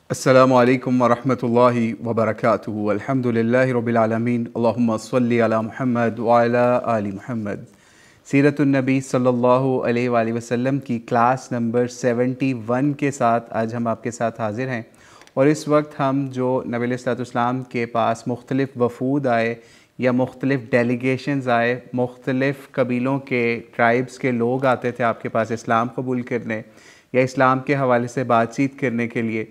अस्सलामु अलैकुम वरहमतुल्लाहि वबरकातुहू। अल्हम्दुलिल्लाहि रब्बिल आलमीन। अल्लाहुम्मा सल्लि अला मुहम्मद व अला आलि मुहम्मद। सीरतुन नबी सल्लल्लाहु अलैहि वसल्लम की क्लास नंबर 71 के साथ आज हम आपके साथ हाज़िर हैं। और इस वक्त हम जो नबी अलैहिस्सलाम के पास मुख्तलिफ़ वफ़ूद आए या मुख्तलिफ़ डेलीगेशंस आए, मुख्तलिफ़ कबीलों के ट्राइब्स के लोग आते थे आपके पास इस्लाम कबूल करने या इस्लाम के हवाले से बातचीत करने के लिए,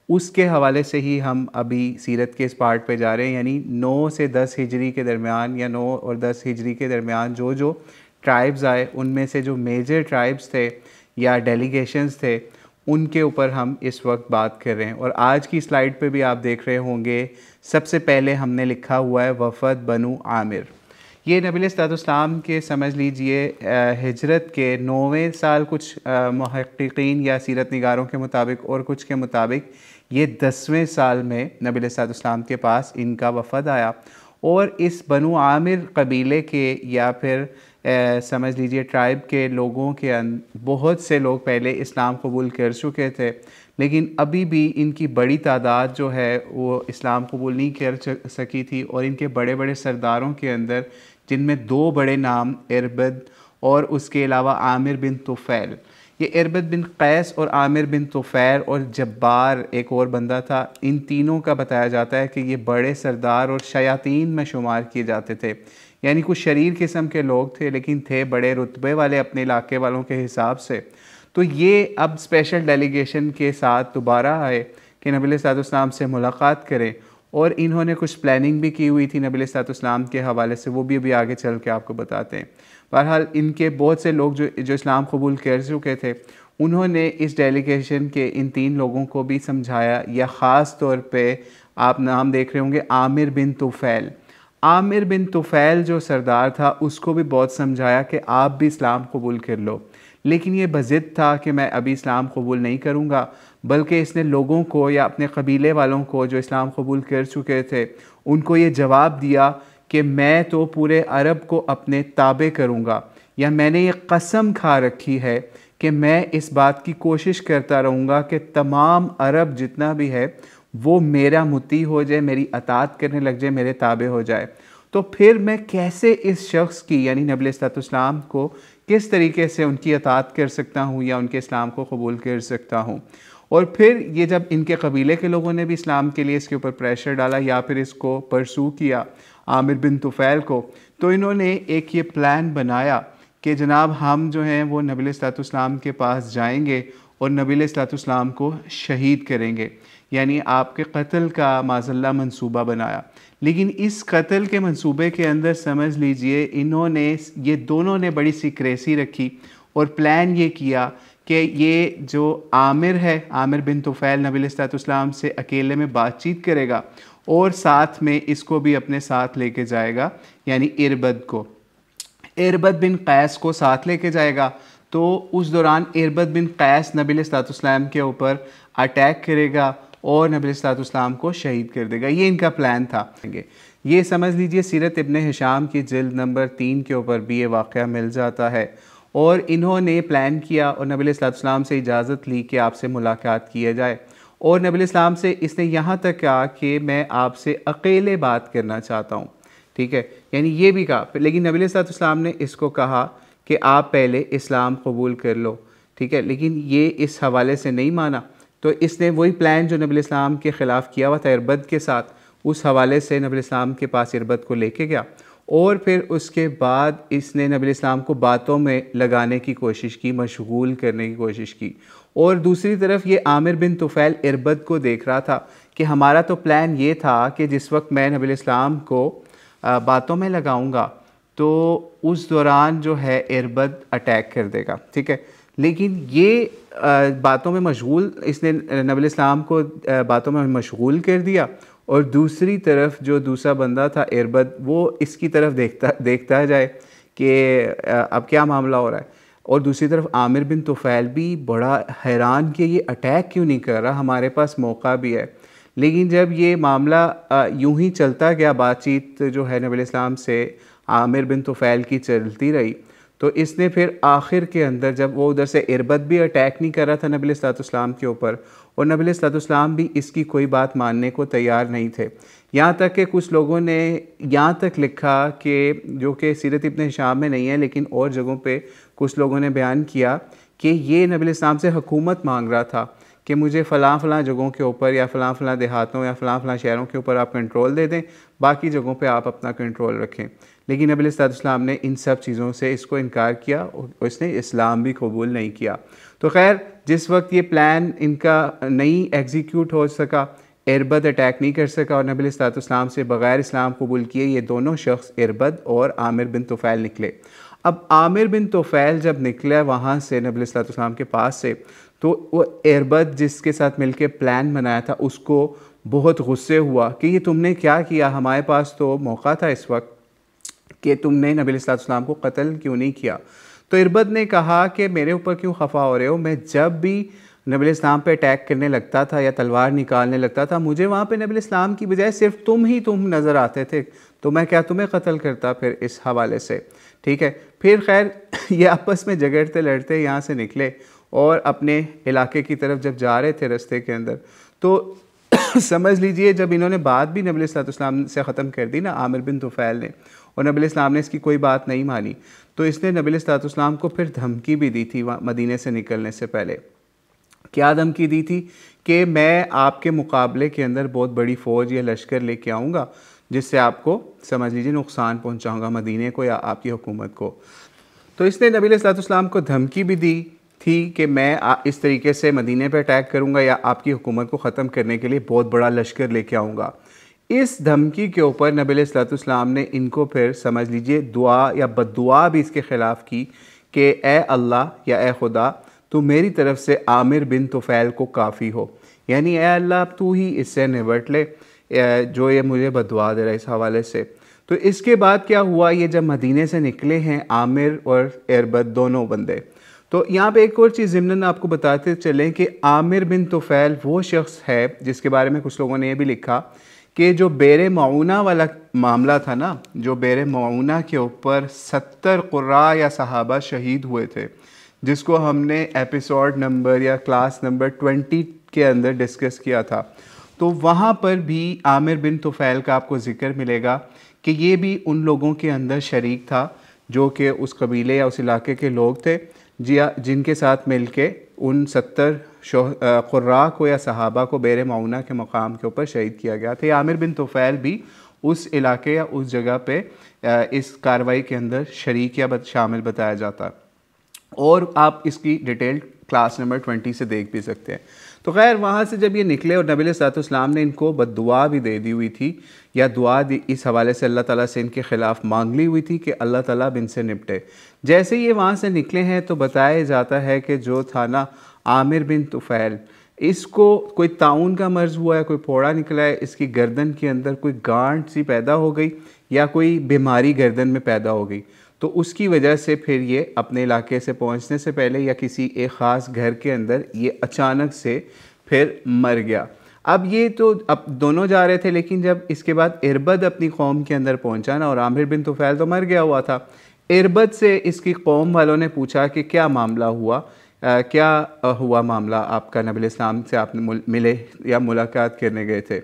उसके हवाले से ही हम अभी सीरत के इस पार्ट पे जा रहे हैं। यानी 9 से 10 हिजरी के दरमियान या 9 और 10 हिजरी के दरमियान जो जो ट्राइब्स आए, उनमें से जो मेजर ट्राइब्स थे या डेलीगेशंस थे, उनके ऊपर हम इस वक्त बात कर रहे हैं। और आज की स्लाइड पे भी आप देख रहे होंगे, सबसे पहले हमने लिखा हुआ है वफ़द बनु आमिर। ये नबी अलैहिस्सलाम के समझ लीजिए हिजरत के 9वें साल, कुछ मुहक्किकीन या सीरत निगारों के मुताबिक और कुछ के मुताबिक ये 10वें साल में नबी अलैहिस्सलाम के पास इनका वफ़द आया। और इस बनु आमिर कबीले के या फिर समझ लीजिए ट्राइब के लोगों के बहुत से लोग पहले इस्लाम कबूल कर चुके थे, लेकिन अभी भी इनकी बड़ी तादाद जो है वो इस्लाम कबूल नहीं कर सकी थी। और इनके बड़े बड़े सरदारों के अंदर, जिनमें दो बड़े नाम इरबद और उसके अलावा आमिर बिन तुफ़ैल, ये इरबद बिन कैस और आमिर बिन तुफ़ैल और जब्बार एक और बंदा था, इन तीनों का बताया जाता है कि ये बड़े सरदार और शयातीन में शुमार किए जाते थे। यानी कुछ शरीर किस्म के लोग थे, लेकिन थे बड़े रुतबे वाले अपने इलाके वालों के हिसाब से। तो ये अब स्पेशल डेलीगेशन के साथ दोबारा आए कि नबी अलैहिस्सलाम से मुलाकात करें। और इन्होंने कुछ प्लानिंग भी की हुई थी नबी अलैहिस्सलाम के हवाले से, वो भी अभी आगे चल के आपको बताते हैं। बहरहाल इनके बहुत से लोग जो इस्लाम कबूल कर चुके थे, उन्होंने इस डेलीगेशन के इन तीन लोगों को भी समझाया, या ख़ास तौर पे आप नाम देख रहे होंगे आमिर बिन तुफ़ैल। आमिर बिन तुफ़ैल जो सरदार था, उसको भी बहुत समझाया कि आप भी इस्लाम कबूल कर लो, लेकिन ये बज़िद था कि मैं अभी इस्लाम कबूल नहीं करूँगा। बल्कि इसने लोगों को या अपने कबीले वालों को जो इस्लाम कबूल कर चुके थे, उनको ये जवाब दिया कि मैं तो पूरे अरब को अपने ताबे करूँगा, या मैंने ये कसम खा रखी है कि मैं इस बात की कोशिश करता रहूँगा कि तमाम अरब जितना भी है वो मेरा मुती हो जाए, मेरी अतात करने लग जाए, मेरे ताबे हो जाए। तो फिर मैं कैसे इस शख्स की यानी नबी अलैहिस्सलाम को किस तरीके से उनकी अतात कर सकता हूँ या उनके इस्लाम को कबूल कर सकता हूँ। और फिर ये जब इनके कबीले के लोगों ने भी इस्लाम के लिए इसके ऊपर प्रेशर डाला या फिर इसको परसू किया आमिर बिन तुफ़ैल को, तो इन्होंने एक ये प्लान बनाया कि जनाब हम जो हैं वो नबी अलैहिस्सलाम के पास जाएंगे और नबी अलैहिस्सलाम को शहीद करेंगे, यानी आपके कत्ल का माज़ल्ला मंसूबा बनाया। लेकिन इस कत्ल के मंसूबे के अंदर समझ लीजिए इन्होंने, ये दोनों ने बड़ी सीक्रेसी रखी और प्लान ये किया कि ये जो आमिर है, आमिर बिन तुफ़ैल, नबी अलैहिस्सलाम से अकेले में बातचीत करेगा और साथ में इसको भी अपने साथ लेके जाएगा, यानी इरबद को, इरबद बिन कैस को साथ लेके जाएगा। तो उस दौरान इरबद बिन कैस नबी अलैहिस्सलाम के ऊपर अटैक करेगा और नबी अलैहिस्सलाम को शहीद कर देगा। ये इनका प्लान था। ये समझ लीजिए सीरत इब्न हिशाम की जिल्द नंबर 3 के ऊपर भी ये वाक़या मिल जाता है। और इन्होंने प्लान किया और नबी अलैहिस्सलाम से इजाज़त ली कि आपसे मुलाकात किया जाए। और नबी अलैहिस्सलाम से इसने यहाँ तक कहा कि मैं आपसे अकेले बात करना चाहता हूँ, ठीक है, यानी ये भी कहा। लेकिन नबी अलैहिस्सलाम ने इसको कहा कि आप पहले इस्लाम कबूल कर लो, ठीक है, लेकिन ये इस हवाले से नहीं माना। तो इसने वही प्लान जो नबी अलैहिस्सलाम के ख़िलाफ़ किया हुआ था इरबद के साथ, उस हवाले से नबी अलैहिस्सलाम के पास इरबद को लेके गया। और फिर उसके बाद इसने नबी अलैहिस्सलाम को बातों में लगाने की कोशिश की, मशगूल करने की कोशिश की। और दूसरी तरफ ये आमिर बिन तुफ़ैल इरबद को देख रहा था कि हमारा तो प्लान ये था कि जिस वक्त मैं नबी अलैहिस्सलाम को बातों में लगाऊंगा तो उस दौरान जो है इरबद अटैक कर देगा, ठीक है। लेकिन ये बातों में मशगूल, इसने नबी अलैहिस्सलाम को बातों में मशगूल कर दिया। और दूसरी तरफ जो दूसरा बंदा था इरबद, वो इसकी तरफ देखता जाए कि अब क्या मामला हो रहा है। और दूसरी तरफ आमिर बिन तुफ़ैल भी बड़ा हैरान कि ये अटैक क्यों नहीं कर रहा, हमारे पास मौका भी है। लेकिन जब ये मामला यूं ही चलता गया, बातचीत जो है नबी अलैहिस्सलाम से आमिर बिन तुफ़ैल की चलती रही, तो इसने फिर आखिर के अंदर जब वो उधर से इरबद भी अटैक नहीं कर रहा था नबी अलैहिस्सलाम के ऊपर, और नबी अलैहिस्सलाम भी इसकी कोई बात मानने को तैयार नहीं थे। यहाँ तक कि कुछ लोगों ने यहाँ तक लिखा कि जो कि सीरत इब्न हिशाम में नहीं है लेकिन और जगहों पे कुछ लोगों ने बयान किया कि ये नबी अलैहिस्सलाम से हुकूमत मांग रहा था कि मुझे फ़लाँ फ़लाँ जगहों के ऊपर या फ़लाँ फ़लाँ देहातों या फ़लाँ फ़लाँ शहरों के ऊपर आप कंट्रोल दे दें, बाकी जगहों पे आप अपना कंट्रोल रखें। लेकिन नबी अलैहिस्सलाम ने इन सब चीज़ों से इसको इनकार किया और इसने इस्लाम भी कबूल नहीं किया। तो खैर जिस वक्त ये प्लान इनका नहीं एग्जीक्यूट हो सका, इरबद अटैक नहीं कर सका और नबी अलैहिस्सलाम से बग़ैर इस्लाम कबूल किए ये दोनों शख्स इरबद और आमिर बिन तुफ़ैल निकले। अब आमिर बिन तुफ़ैल जब निकला वहाँ से नबी अलैहिस्सलाम के पास से, तो वो इरबद जिसके साथ मिलके प्लान बनाया था उसको बहुत गुस्से हुआ कि ये तुमने क्या किया, हमारे पास तो मौका था इस वक्त कि तुमने नबी अलैहिस्सलाम को कत्ल क्यों नहीं किया। तो इरबद ने कहा कि मेरे ऊपर क्यों खफा हो रहे हो, मैं जब भी नबी अलैहिस्सलाम पे अटैक करने लगता था या तलवार निकालने लगता था, मुझे वहाँ पे नबी अलैहिस्सलाम की बजाय सिर्फ तुम नज़र आते थे, तो मैं क्या तुम्हें कत्ल करता फिर इस हवाले से। ठीक है, फिर खैर ये आपस में झगड़ते लड़ते यहाँ से निकले और अपने इलाके की तरफ जब जा रहे थे रास्ते के अंदर, तो समझ लीजिए जब इन्होंने बात भी नबी अलैहिस्सलाम से ख़त्म कर दी ना आमिर बिन तुफ़ैल ने, और नबी अलैहिस्सलाम ने इसकी कोई बात नहीं मानी, तो इसने नबी अलैहिस्सलाम को फिर धमकी भी दी थी मदीने से निकलने से पहले। क्या धमकी दी थी कि मैं आपके मुकाबले के अंदर बहुत बड़ी फ़ौज या लश्कर लेके आऊँगा जिससे आपको समझ लीजिए नुकसान पहुँचाऊँगा मदीने को या आपकी हुकूमत को। तो इसने नबी अलैहिस्सलाम को धमकी भी दी थी कि मैं इस तरीके से मदीने पर अटैक करूँगा या आपकी हुकूमत को ख़त्म करने के लिए बहुत बड़ा लश्कर लेके आऊँगा। इस धमकी के ऊपर नबी अलैहिस्सलाम ने इनको फिर समझ लीजिए दुआ या बद्दुआ भी इसके ख़िलाफ़ की कि ए अल्लाह या ए खुदा तू मेरी तरफ से आमिर बिन तुफ़ैल को काफ़ी हो, यानी ए अल्लाह तू ही इससे निबट ले जो ये मुझे बद्दुआ दे रहा है इस हवाले से। तो इसके बाद क्या हुआ, ये जब मदीने से निकले हैं आमिर और इरबद दोनों बंदे, तो यहाँ पे एक और चीज़ ज़िम्नन आपको बताते चलें कि आमिर बिन तुफ़ैल वो शख्स है जिसके बारे में कुछ लोगों ने ये भी लिखा कि जो बेर मऊना वाला मामला था ना, जो बेर मऊना के ऊपर 70 क़ुर्रा या सहाबा शहीद हुए थे, जिसको हमने एपिसोड नंबर या क्लास नंबर 20 के अंदर डिस्कस किया था, तो वहाँ पर भी आमिर बिन तुफ़ैल का आपको ज़िक्र मिलेगा कि ये भी उन लोगों के अंदर शरीक था जो कि उस कबीले या उस इलाके के लोग थे जिनके साथ मिल के उन 70 क़ुर्रा को या सहाबा को बेर मऊना के मकाम के ऊपर शहीद किया गया था। आमिर बिन तुफ़ैल भी उस इलाके या उस जगह पे इस कार्रवाई के अंदर शरीक या शामिल बताया जाता, और आप इसकी डिटेल क्लास नंबर 20 से देख भी सकते हैं। तो खैर वहाँ से जब ये निकले और नबी अलैहिस्सलाम ने इनको बद्दुआ भी दे दी हुई थी या दुआ इस हवाले से अल्लाह ताला से इनके ख़िलाफ़ मांग ली हुई थी कि अल्लाह ताला अब इनसे निपटे। जैसे ये वहाँ से निकले हैं तो बताया जाता है कि जो था ना आमिर बिन तुफ़ैल, इसको कोई ताउन का मर्ज़ हुआ है, कोई फोड़ा निकला है, इसकी गर्दन के अंदर कोई गांठ सी पैदा हो गई या कोई बीमारी गर्दन में पैदा हो गई, तो उसकी वजह से फिर ये अपने इलाके से पहुंचने से पहले या किसी एक ख़ास घर के अंदर ये अचानक से फिर मर गया। अब ये तो अब दोनों जा रहे थे, लेकिन जब इसके बाद इरबद अपनी कौम के अंदर पहुंचा ना, और आमिर बिन तुफ़ैल तो मर गया हुआ था, इरबद से इसकी कौम वालों ने पूछा कि क्या मामला हुआ, क्या हुआ मामला आपका, नबी अलैहिस्सलाम से आपने मिले या मुलाकात करने गए थे।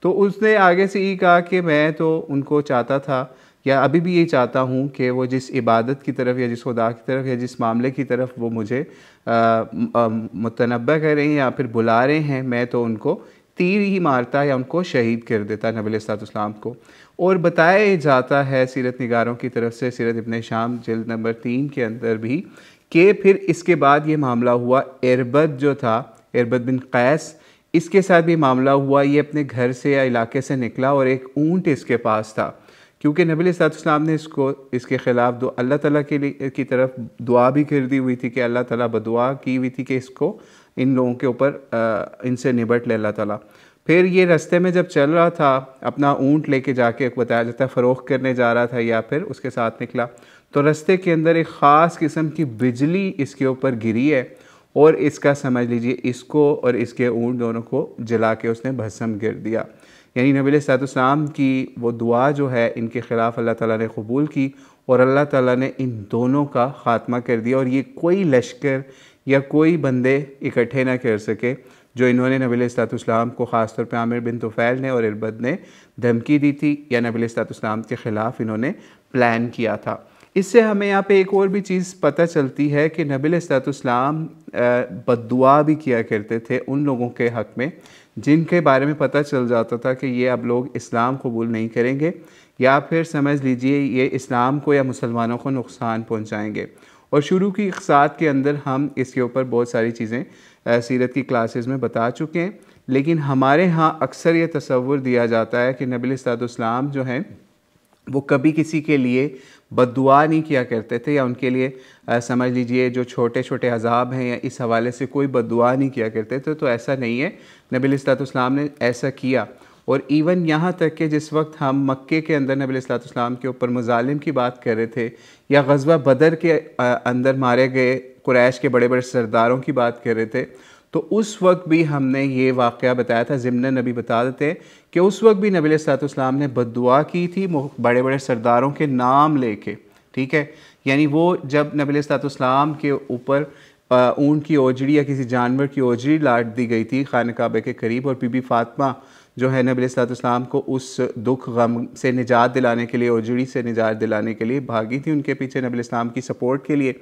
तो उसने आगे से ये कहा कि मैं तो उनको चाहता था या अभी भी ये चाहता हूँ कि वो जिस इबादत की तरफ या जिस खुदा की तरफ या जिस मामले की तरफ वो मुझे मुतनब्बा कर रहे हैं या फिर बुला रहे हैं, मैं तो उनको तीर ही मारता या उनको शहीद कर देता नबी अलैहिस्सलाम को। और बताया जाता है सीरत निगारों की तरफ से, सीरत इब्न हिशाम जिल्द नंबर 3 के अंदर भी, कि फिर इसके बाद ये मामला हुआ इरबद जो था, इरबद बिन कैस, इसके साथ भी मामला हुआ। ये अपने घर से या इलाके से निकला और एक ऊँट इसके पास था, क्योंकि नबी अलैहिस्सलाम ने इसके ख़िलाफ़ अल्लाह ताला के लिए की तरफ दुआ भी कर दी हुई थी कि अल्लाह ताला बदुआ की हुई थी कि इसको इन लोगों के ऊपर इनसे निबट ले अल्लाह ताला। फिर ये रास्ते में जब चल रहा था, अपना ऊँट लेके जाके बताया जाता है फ़रोख्त करने जा रहा था या फिर उसके साथ निकला, तो रास्ते के अंदर एक ख़ास किस्म की बिजली इसके ऊपर गिरी है और इसका समझ लीजिए इसको और इसके ऊँट दोनों को जला के उसने भस्म कर दिया। यानी नबी अलैहिस्सलाम की वो दुआ जो है इनके ख़िलाफ़ अल्लाह ताला ने कबूल की और अल्लाह ताला ने इन दोनों का ख़ात्मा कर दिया और ये कोई लश्कर या कोई बंदे इकट्ठे ना कर सके जो इन्होंने नबी अलैहिस्सलाम को ख़ास तौर पे आमिर बिन तुफ़ैल ने और इरबद ने धमकी दी थी या नबी अलैहिस्सलाम के ख़िलाफ़ इन्होंने प्लान किया था। इससे हमें यहाँ पे एक और भी चीज़ पता चलती है कि नबी अलैहिस्सलाम बद्दुआ भी किया करते थे उन लोगों के हक़ में जिनके बारे में पता चल जाता था कि ये अब लोग इस्लाम कबूल नहीं करेंगे या फिर समझ लीजिए ये इस्लाम को या मुसलमानों को नुकसान पहुँचाएँगे। और शुरू की इक़्तिसाद के अंदर हम इसके ऊपर बहुत सारी चीज़ें सीरत की क्लासेस में बता चुके हैं, लेकिन हमारे यहाँ अक्सर ये तसव्वुर दिया जाता है कि नबी अलैहिस्सलाम जो हैं वो कभी किसी के लिए बद्दुआ नहीं किया करते थे या उनके लिए समझ लीजिए जो छोटे छोटे अजाब हैं या इस हवाले से कोई बद्दुआ नहीं किया करते थे। तो ऐसा नहीं है, नबी अलैहिस्सलाम ने ऐसा किया। और इवन यहाँ तक कि जिस वक्त हम मक्के के अंदर नबी अलैहिस्सलाम के ऊपर मुजालिम की बात कर रहे थे या ग़ज़वा बदर के अंदर मारे गए कुरैश के बड़े बड़े सरदारों की बात कर रहे थे, तो उस वक्त भी हमने ये वाक़या बताया था, ज़िम्नन नबी बता देते हैं कि उस वक्त भी नबी अलैहिस्सलाम ने बद्दुआ की थी बड़े बड़े सरदारों के नाम लेके, ठीक है। यानी वो जब नबी अलैहिस्सलाम के ऊपर ऊँट की ओजड़ी या किसी जानवर की ओजड़ी लाट दी गई थी खान काबे के करीब, और बीबी फ़ातिमा जो है नबी अलैहिस्सलाम को उस दुख गम से निजात दिलाने के लिए, ओजड़ी से निजात दिलाने के लिए भागी थी उनके पीछे नबी अलैहिस्सलाम की सपोर्ट के लिए।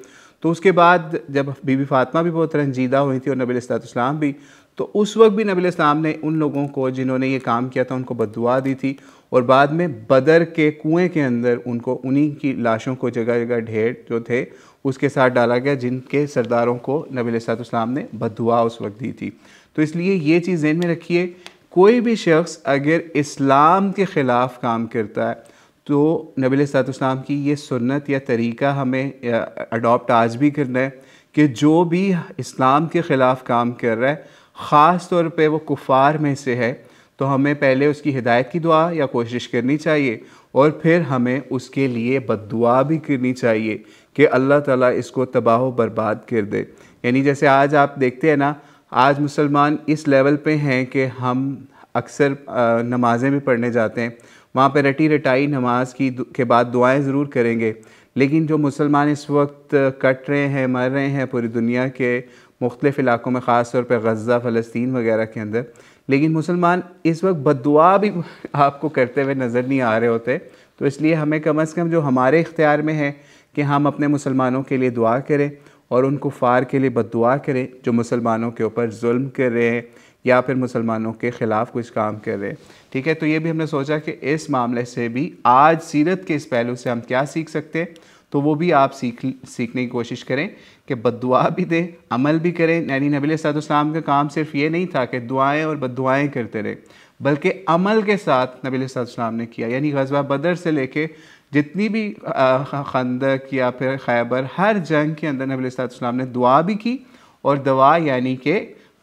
तो उसके बाद जब बीबी फ़ातिमा भी बहुत रंजीदा हुई थी और नबी अलैहिस्सलाम भी, तो उस वक्त भी नबी अलैहिस्सलाम ने उन लोगों को जिन्होंने ये काम किया था उनको बद्दुआ दी थी और बाद में बदर के कुएं के अंदर उनको उन्हीं की लाशों को जगह जगह ढेर जो थे उसके साथ डाला गया जिनके सरदारों को नबी अलैहिस्सलाम ने बद्दुआ उस वक्त दी थी। तो इसलिए ये चीज़ ज़हन में रखिए, कोई भी शख्स अगर इस्लाम के ख़िलाफ़ काम करता है तो नबी अलैहिस्सलाम की ये सुन्नत या तरीक़ा हमें अडॉप्ट आज भी करना है कि जो भी इस्लाम के ख़िलाफ़ काम कर रहा है, ख़ास तौर पे वो कुफ़ार में से है, तो हमें पहले उसकी हिदायत की दुआ या कोशिश करनी चाहिए और फिर हमें उसके लिए बद्दुआ भी करनी चाहिए कि अल्लाह ताला इसको तबाह व बर्बाद कर दे। यानी जैसे आज आप देखते हैं ना, आज मुसलमान इस लेवल पे हैं कि हम अक्सर नमाज़ें भी पढ़ने जाते हैं, वहाँ पे रटी रटाई नमाज के बाद दुआएं ज़रूर करेंगे, लेकिन जो मुसलमान इस वक्त कट रहे हैं, मर रहे हैं पूरी दुनिया के मुख्तलिफ़ इलाक़ों में, ख़ास तौर पर गज़ा फ़लस्तीन वगैरह के अंदर, लेकिन मुसलमान इस वक्त बद्दुआ भी आपको करते हुए नज़र नहीं आ रहे होते। तो इसलिए हमें कम से कम जो हमारे इख्तियार में है कि हम अपने मुसलमानों के लिए दुआ करें और उन कुफ़ार के लिए बद्दुआ करें जो मुसलमानों के ऊपर जुल्म कर रहे हैं या फिर मुसलमानों के ख़िलाफ़ कुछ काम कर रहे हैं, ठीक है। तो ये भी हमने सोचा कि इस मामले से भी आज सीरत के इस पहलू से हम क्या सीख सकते हैं, तो वो भी आप सीखने की कोशिश करें कि बद्दुआ भी दें, अमल भी करें। यानी नबी अलैहिस्सलाम का काम सिर्फ ये नहीं था कि दुआएं और बद्दुआएं करते रहे, बल्कि अमल के साथ नबी अलैहिस्सलाम ने किया। यानी ग़ज़वा बदर से लेके जितनी भी खंदक या फिर खैबर, हर जंग के अंदर नबी अलैहिस्सलाम ने दुआ भी की और दवा यानी कि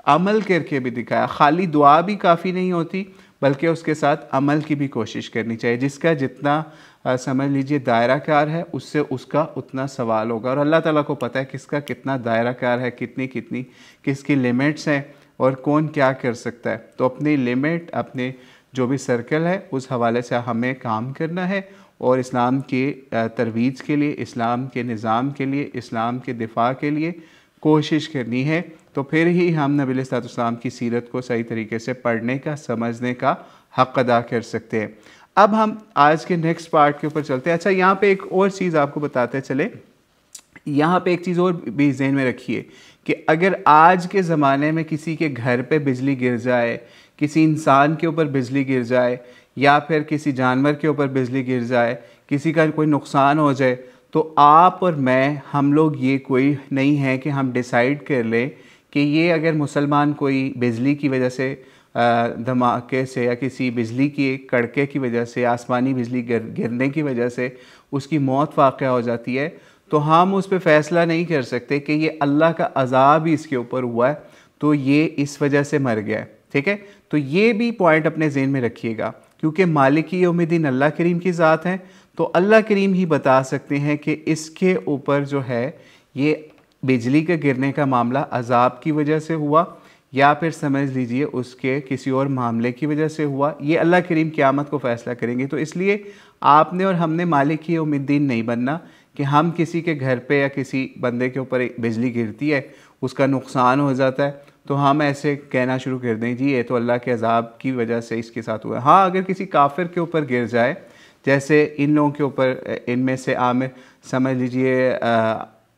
अमल करके भी दिखाया। खाली दुआ भी काफ़ी नहीं होती, बल्कि उसके साथ अमल की भी कोशिश करनी चाहिए। जिसका जितना समझ लीजिए दायरा कार है, उससे उसका उतना सवाल होगा। और अल्लाह ताला को पता है किसका कितना दायरा कार है, कितनी किसकी लिमिट्स हैं और कौन क्या कर सकता है। तो अपनी लिमिट, अपने जो भी सर्कल है, उस हवाले से हमें काम करना है और इस्लाम के तरवीज के लिए, इस्लाम के निज़ाम के लिए, इस्लाम के दिफा के लिए कोशिश करनी है। तो फिर ही हम नबी अलैहिस्सलाम की सीरत को सही तरीके से पढ़ने का, समझने का हक़ अदा कर सकते हैं। अब हम आज के नेक्स्ट पार्ट के ऊपर चलते हैं। अच्छा, यहाँ पे एक और चीज़ आपको बताते चले, यहाँ पे एक चीज़ और भी ज़हन में रखिए कि अगर आज के ज़माने में किसी के घर पे बिजली गिर जाए, किसी इंसान के ऊपर बिजली गिर जाए या फिर किसी जानवर के ऊपर बिजली गिर जाए, किसी का कोई नुकसान हो जाए, तो आप और मैं, हम लोग ये कोई नहीं है कि हम डिसाइड कर लें कि ये अगर मुसलमान कोई बिजली की वजह से, धमाके से या किसी बिजली की कड़के की वजह से, आसमानी बिजली गिरने की वजह से उसकी मौत वाक़या हो जाती है, तो हम उस पर फ़ैसला नहीं कर सकते कि ये अल्लाह का अज़ाब ही इसके ऊपर हुआ है, तो ये इस वजह से मर गया है, ठीक है। तो ये भी पॉइंट अपने ज़हन में रखिएगा, क्योंकि मालिकी यौमिद्दीन अल्लाह करीम की ज़ात है, तो अल्लाह करीम ही बता सकते हैं कि इसके ऊपर जो है ये बिजली के गिरने का मामला अज़ाब की वजह से हुआ या फिर समझ लीजिए उसके किसी और मामले की वजह से हुआ। ये अल्लाह करीम क़यामत को फ़ैसला करेंगे। तो इसलिए आपने और हमने मालिक ही यौमिद्दीन नहीं बनना कि हम किसी के घर पे या किसी बंदे के ऊपर बिजली गिरती है, उसका नुकसान हो जाता है, तो हम ऐसे कहना शुरू कर दें जी ये तो अल्लाह के अज़ाब की वजह से इसके साथ हुआ है। हाँ, अगर किसी काफिर के ऊपर गिर जाए, जैसे इन लोगों के ऊपर, इनमें से आमिर समझ लीजिए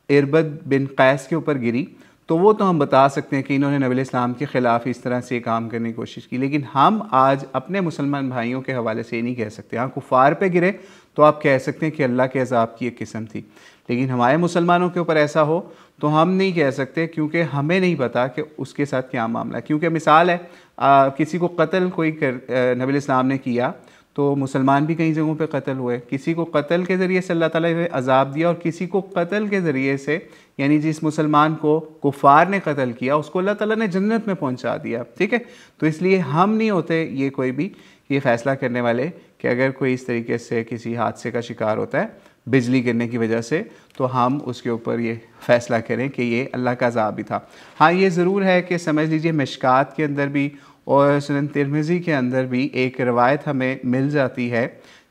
इरबद बिन कैस के ऊपर गिरी, तो वो तो हम बता सकते हैं कि इन्होंने नबी इस्लाम के ख़िलाफ़ इस तरह से काम करने की कोशिश की। लेकिन हम आज अपने मुसलमान भाइयों के हवाले से ये नहीं कह सकते। हाँ, कुफ़ार पे गिरे तो आप कह सकते हैं कि अल्लाह के अज़ाब की एक किस्म थी, लेकिन हमारे मुसलमानों के ऊपर ऐसा हो तो हम नहीं कह सकते, क्योंकि हमें नहीं पता कि उसके साथ क्या मामला है। क्योंकि मिसाल है किसी को कत्ल कोई नबी इस्लाम ने किया तो मुसलमान भी कई जगहों पे कत्ल हुए, किसी को कत्ल के ज़रिए से अल्लाह ताला ने अज़ाब दिया और किसी को कत्ल के ज़रिए से, यानी जिस मुसलमान को कुफ़ार ने कत्ल किया उसको अल्लाह ताला ने जन्नत में पहुंचा दिया। ठीक है, तो इसलिए हम नहीं होते ये कोई भी ये फ़ैसला करने वाले कि अगर कोई इस तरीके से किसी हादसे का शिकार होता है बिजली गिरने की वजह से, तो हम उसके ऊपर ये फ़ैसला करें कि ये अल्लाह का अज़ाब ही था। हाँ, ये ज़रूर है कि समझ लीजिए मिशकात के अंदर भी और सुनन तिरमिज़ी के अंदर भी एक रवायत हमें मिल जाती है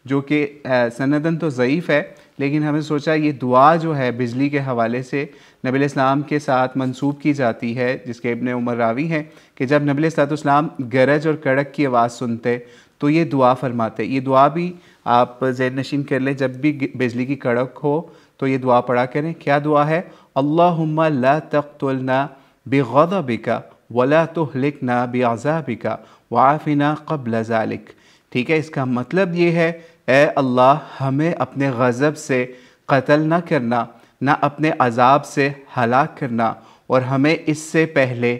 जो कि सनदन तो ज़ईफ़ है, लेकिन हमें सोचा ये दुआ जो है बिजली के हवाले से नबी इस्लाम के साथ मंसूब की जाती है, जिसके इब्न उमर रावी हैं कि जब नबी इस्लाम गरज और कड़क की आवाज़ सुनते तो ये दुआ फरमाते। ये दुआ भी आप ज़हन नशीन कर लें, जब भी बिजली की कड़क हो तो ये दुआ पढ़ा करें। क्या दुआ है? अल्लाहुम्मा ला तक़्तुलना बिग़ज़बिका वला तुहलिकना बिअज़ाबिका वाफ़िना क़ब्ल ज़ालिक। ठीक है, इसका मतलब ये है, ए अल्लाह हमें अपने गज़ब से कत्ल न करना, ना अपने अज़ाब से हलाक करना, और हमें इससे पहले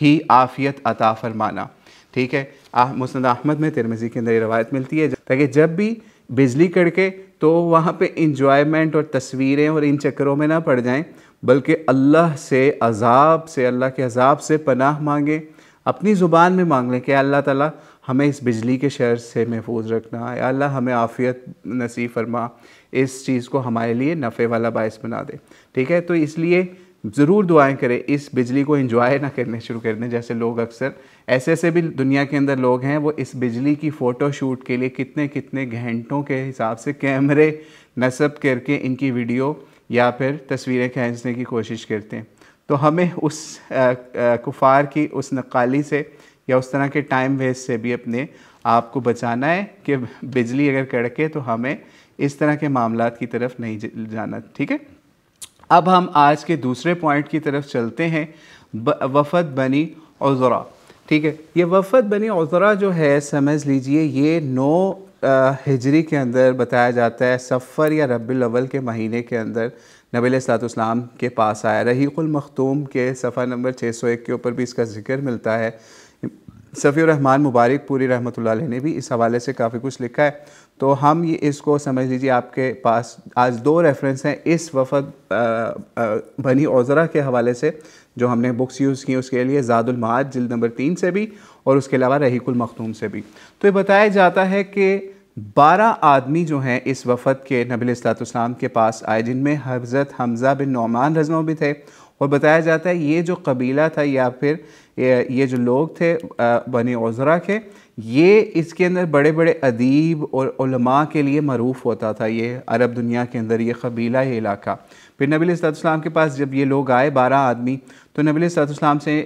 ही आफ़ियत अता फरमाना। ठीक है, मुस्नद अहमद में तिरमिज़ी के अंदर ये रवायत मिलती है, ताकि जब भी बिजली कड़के तो वहाँ पे इंजॉयमेंट और तस्वीरें और इन चक्करों में ना पड़ जाएं, बल्कि अल्लाह से अज़ाब से, अल्लाह के अज़ाब से पनाह मांगें, अपनी ज़ुबान में मांग लें कि अल्लाह ताला हमें इस बिजली के शर से महफूज रखना, या अल्लाह हमें आफ़ियत नसीब फरमा, इस चीज़ को हमारे लिए नफ़े वाला बायस बना दे। ठीक है, तो इसलिए ज़रूर दुआएं करें, इस बिजली को एंजॉय ना करने शुरू कर दें। जैसे लोग अक्सर ऐसे भी दुनिया के अंदर लोग हैं, वो इस बिजली की फ़ोटो शूट के लिए कितने कितने घंटों के हिसाब से कैमरे नस्ब करके इनकी वीडियो या फिर तस्वीरें खींचने की कोशिश करते हैं। तो हमें उस कुफ़ार की उस नक़ाली से या उस तरह के टाइम वेस्ट से भी अपने आप को बचाना है कि बिजली अगर कड़के तो हमें इस तरह के मामलात की तरफ नहीं जाना। ठीक है, अब हम आज के दूसरे पॉइंट की तरफ चलते हैं, वफ़द बनी औज़रा। ठीक है, ये वफ़द बनी औज़रा जो है, समझ लीजिए ये 9 हिजरी के अंदर बताया जाता है, सफ़र या रबीउल अव्वल के महीने के अंदर नबी अलैहिस्सलाम के पास आया। रहीक़ुल मख़तूम के सफ़ा नंबर 601 के ऊपर भी इसका ज़िक्र मिलता है। सफ़ीउर रहमान मुबारक पूरी रहमतुल्लाह अलैह ने भी इस हवाले से काफ़ी कुछ लिखा है। तो हम ये इसको समझ लीजिए, आपके पास आज 2 रेफरेंस हैं इस वफ़द बनी औज़रा के हवाले से जो हमने बुक्स यूज़ की, उसके लिए ज़ादुल माद जिल्द नंबर 3 से भी और उसके अलावा रहीक़ुल मख़तूम से भी। तो ये बताया जाता है कि 12 आदमी जो हैं इस वफ़द के नबी अलैहिस्सलाम के पास आए, जिनमें हज़रत हमज़ा बिन नौमान रज़ियल्लाहु भी थे। और बताया जाता है ये जो कबीला था या फिर ये जो लोग थे बनी औज़रा के, ये इसके अंदर बड़े बड़े अदीब और उलमा के लिए मरूफ़ होता था, ये अरब दुनिया के अंदर ये कबीला, ये इलाका। फिर नबी अलैहिस्सलाम के पास जब ये लोग आए 12 आदमी, तो नबी अलैहिस्सलाम से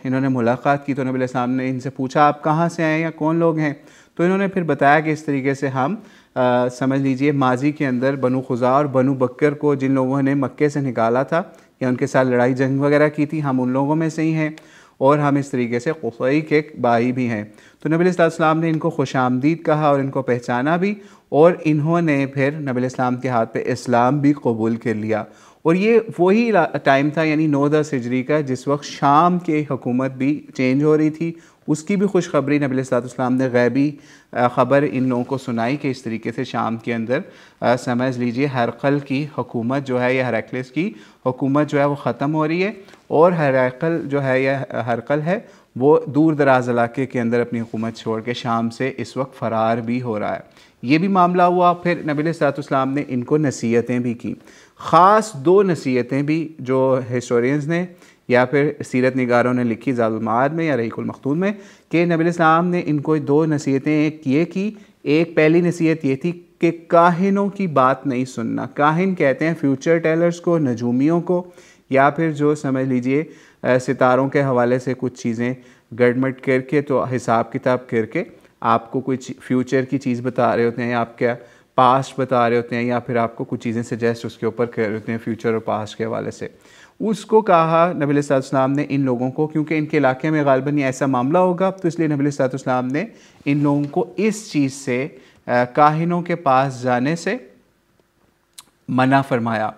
इन्होंने मुलाकात की। तो नबी अलैहिस्सलाम ने इनसे पूछा आप कहाँ से आए या कौन लोग हैं? तो इन्होंने फिर बताया कि इस तरीके से हम समझ लीजिए माजी के अंदर बनु खुज़ा और बनु बकर को, जिन लोगों ने मक्के से निकाला था या उनके साथ लड़ाई जंग वगैरह की थी, हम उन लोगों में से ही हैं, और हम इस तरीके से क़ुसई के भाई भी हैं। तो नबी अलैहिस्सलाम ने इनको खुशामदीद कहा और इनको पहचाना भी, और इन्होंने फिर नबी अलैहिस्सलाम के हाथ पे इस्लाम भी कबूल कर लिया। और ये वही टाइम था, यानी 9-10 हिजरी का, जिस वक्त शाम की हुकूमत भी चेंज हो रही थी। उसकी भी खुशखबरी नबी अलैहिस्सलाम ने गैबी ख़बर इन लोगों को सुनाई कि इस तरीके से शाम के अंदर समझ लीजिए हरकल की हुकूमत जो है, या हरक्लिस की हुकूमत जो है वो ख़त्म हो रही है, और हरकल जो है या हरकल है वो दूर दराज इलाके के अंदर अपनी हुकूमत छोड़ के शाम से इस वक्त फ़रार भी हो रहा है। ये भी मामला हुआ। फिर नबी अलैहिस्सलाम ने इनको नसीहतें भी की, ख़ास 2 नसीहतें भी जो हिस्टोरियंस ने या फिर सीरत निगारों ने लिखी ज़ादुल माद में या रहीक़ुल मख़तूम में, कि नबी अलैहिस्सलाम ने इनको 2 नसीहतें ये की। एक पहली नसीहत ये थी कि काहिनों की बात नहीं सुनना। काहिन कहते हैं फ्यूचर टेलर्स को, नजूमियों को, या फिर जो समझ लीजिए सितारों के हवाले से कुछ चीज़ें गड़मट करके तो हिसाब किताब करके आपको कुछ फ्यूचर की चीज़ बता रहे होते हैं, या आपका पास्ट बता रहे होते हैं, या फिर आपको कुछ चीज़ें सजेस्ट उसके ऊपर कर रहे होते हैं फ्यूचर और पास्ट के हवाले से। उसको कहा नबी अलैहिस्सलाम ने इन लोगों को, क्योंकि इनके इलाके में गालिबन ये ऐसा मामला होगा, तो इसलिए नबी अलैहिस्सलाम ने इन लोगों को इस चीज़ से काहिनों के पास जाने से मना फरमाया।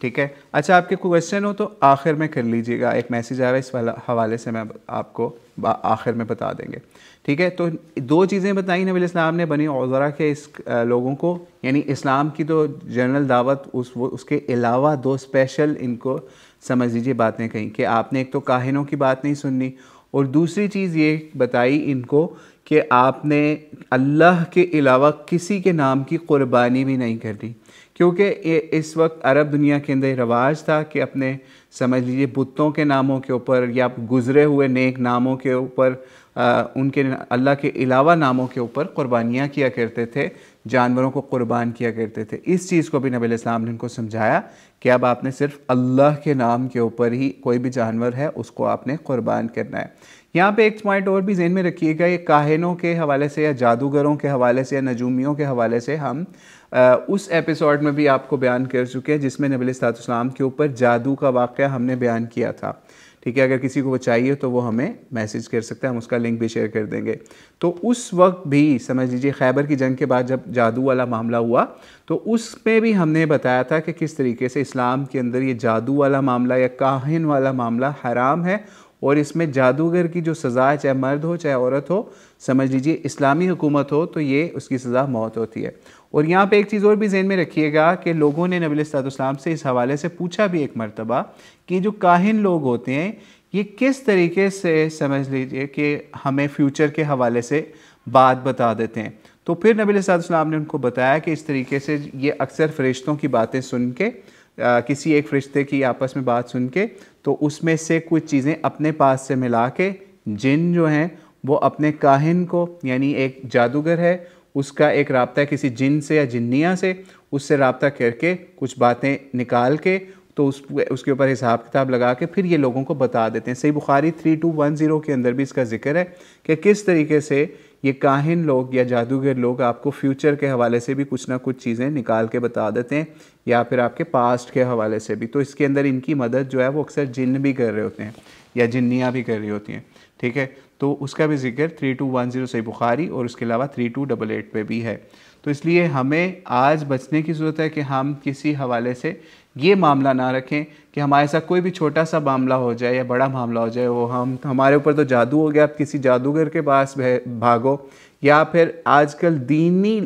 ठीक है। अच्छा, आपके कोई क्वेश्चन हो तो आखिर में कर लीजिएगा, एक मैसेज आया इस हवाले से मैं आपको आखिर में बता देंगे। ठीक है। तो दो चीज़ें बताई नबी इस्लाम ने बनी औज़रा के इस लोगों को, यानी इस्लाम की तो जनरल दावत, उसके अलावा दो स्पेशल इनको समझ लीजिए बातें कहीं कि आपने एक तो काहिनों की बात नहीं सुननी, और दूसरी चीज़ ये बताई इनको कि आपने अल्लाह के अलावा किसी के नाम की क़ुरबानी भी नहीं करनी, क्योंकि इस वक्त अरब दुनिया के अंदर रवाज था कि अपने समझ लीजिए बुतों के नामों के ऊपर या गुज़रे हुए नेक नामों के ऊपर, उनके अल्लाह के अलावा नामों के ऊपर क़ुरबानियाँ किया करते थे, जानवरों को क़ुरबान किया करते थे। इस चीज़ को भी नबी अलैहिस्सलाम ने उनको समझाया कि अब आपने सिर्फ अल्लाह के नाम के ऊपर ही कोई भी जानवर है उसको आपने क़ुरबान करना है। यहाँ पे एक पॉइंट और भी ज़हन में रखिएगा, ये काहिनों के हवाले से या जादूगरों के हवाले से या नजूमियों के हवाले से हम उस एपिसोड में भी आपको बयान कर चुके हैं जिसमें नबी अलैहिस्सलाम के ऊपर जादू का वाक़या हमने बयान किया था। ठीक है। अगर किसी को वो चाहिए तो वो हमें मैसेज कर सकता है, हम उसका लिंक भी शेयर कर देंगे। तो उस वक्त भी समझ लीजिए खैबर की जंग के बाद जब जादू वाला मामला हुआ तो उसमें भी हमने बताया था कि किस तरीके से इस्लाम के अंदर ये जादू वाला मामला या काहिन वाला मामला हराम है, और इसमें जादूगर की जो सज़ा है, चाहे मर्द हो चाहे औरत हो, समझ लीजिए इस्लामी हुकूमत हो, तो ये उसकी सज़ा मौत होती है। और यहाँ पे एक चीज़ और भी ज़हन में रखिएगा कि लोगों ने नबी अलैहिस्सलाम से इस हवाले से पूछा भी एक मरतबा कि जो काहिन लोग होते हैं ये किस तरीके से समझ लीजिए कि हमें फ्यूचर के हवाले से बात बता देते हैं। तो फिर नबी अलैहिस्सलाम ने उनको बताया कि इस तरीके से ये अक्सर फ़रिश्तों की बातें सुन के, किसी एक फ़रिश्ते की आपस में बात सुन के, तो उसमें से कुछ चीज़ें अपने पास से मिला के जिन जो हैं वो अपने काहिन को, यानी एक जादूगर है उसका एक राब्ता है किसी जिन से या जिन्निया से, उससे राब्ता करके कुछ बातें निकाल के तो उसके ऊपर हिसाब किताब लगा के फिर ये लोगों को बता देते हैं। सही बुखारी 3210 के अंदर भी इसका जिक्र है कि किस तरीके से ये काहिन लोग या जादूगर लोग आपको फ्यूचर के हवाले से भी कुछ ना कुछ चीज़ें निकाल के बता देते हैं, या फिर आपके पास्ट के हवाले से भी। तो इसके अंदर इनकी मदद जो है वो अक्सर जिन भी कर रहे होते हैं या जिन्नियाँ भी कर रही होती हैं। ठीक है। तो उसका भी जिक्र 3210 सही बुखारी और उसके अलावा 3288 पे भी है। तो इसलिए हमें आज बचने की ज़रूरत है कि हम किसी हवाले से ये मामला ना रखें कि हमारे साथ कोई भी छोटा सा मामला हो जाए या बड़ा मामला हो जाए, वो हमारे ऊपर तो जादू हो गया, आप किसी जादूगर के पास भागो, या फिर आजकल दीनी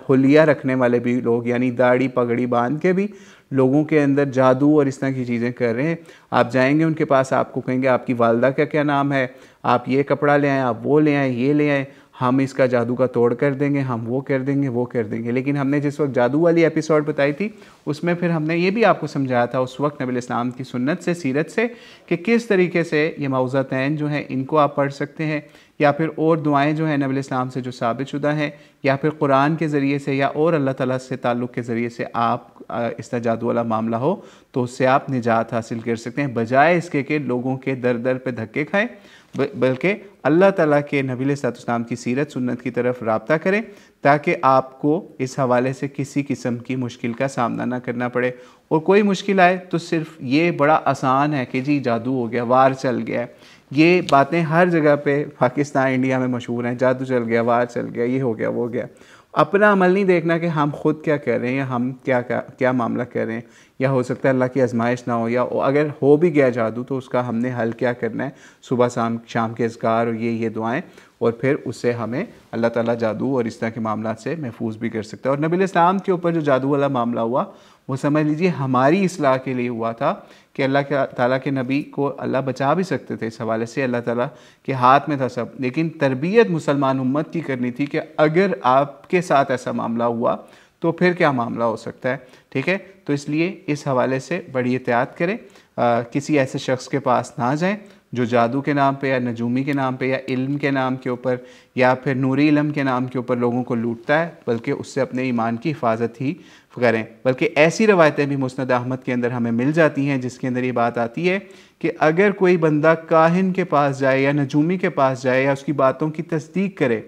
हुलिया रखने वाले भी लोग, यानी दाढ़ी पगड़ी बांध के भी लोगों के अंदर जादू और इस तरह की चीज़ें कर रहे हैं। आप जाएंगे उनके पास, आपको कहेंगे आपकी वालदा का क्या नाम है, आप ये कपड़ा ले आएँ, आप वो ले आएँ, ये ले आएँ, हम इसका जादू का तोड़ कर देंगे, हम वो कर देंगे, वो कर देंगे। लेकिन हमने जिस वक्त जादू वाली एपिसोड बताई थी उसमें फिर हमने ये भी आपको समझाया था उस वक्त नबी इस्लाम की सुन्नत से, सीरत से, कि किस तरीके से ये मौज़तैन जो हैं इनको आप पढ़ सकते हैं, या फिर और दुआएं जो हैं नबी इस्लाम से जो साबित शुदा हैं, या फिर कुरान के ज़रिए से या और अल्लाह ताला से ताल्लुक़ के ज़रिए से आप इस तरह जादू वाला मामला हो तो उससे आप निजात हासिल कर सकते हैं, बजाय इसके कि लोगों के दर दर पे धक्के खाएँ, बल्कि अल्लाह ताला के नबी अलैहिस्सलाम की सीरत सुन्नत की तरफ राब्ता करें ताकि आपको इस हवाले से किसी किस्म की मुश्किल का सामना ना करना पड़े। और कोई मुश्किल आए तो सिर्फ ये बड़ा आसान है कि जी जादू हो गया, वार चल गया, ये बातें हर जगह पे पाकिस्तान इंडिया में मशहूर हैं, जादू चल गया, वार चल गया, ये हो गया, वो हो गया। अपना अमल नहीं देखना कि हम खुद क्या कर रहे हैं या हम क्या मामला कर रहे हैं, या हो सकता है अल्लाह की आजमाइश ना हो, या अगर हो भी गया जादू तो उसका हमने हल क्या करना है, सुबह शाम के अज़कार और ये दुआएं, और फिर उससे हमें अल्लाह ताला जादू और इस तरह के मामला से महफूज भी कर सकता है। और नबी इस्लाम के ऊपर जो जादू वाला मामला हुआ वो समझ लीजिए हमारी इस्लाह के लिए हुआ था कि अल्लाह ताला के नबी को अल्लाह बचा भी सकते थे, इस हवाले से अल्लाह ताला के हाथ में था सब। लेकिन तरबियत मुसलमान उम्मत की करनी थी कि अगर आपके साथ ऐसा मामला हुआ तो फिर क्या मामला हो सकता है। ठीक है। तो इसलिए इस हवाले से बड़ी एहतियात करें, किसी ऐसे शख्स के पास ना जाएं जो जादू के नाम पे या नजूमी के नाम पे या इल्म के नाम के ऊपर या फिर नूरी इल्म के नाम के ऊपर लोगों को लूटता है, बल्कि उससे अपने ईमान की हिफाजत ही करें। बल्कि ऐसी रवायतें भी मुस्नद अहमद के अंदर हमें मिल जाती हैं जिसके अंदर ये बात आती है कि अगर कोई बंदा काहिन के पास जाए या नजूमी के पास जाए या उसकी बातों की तस्दीक करे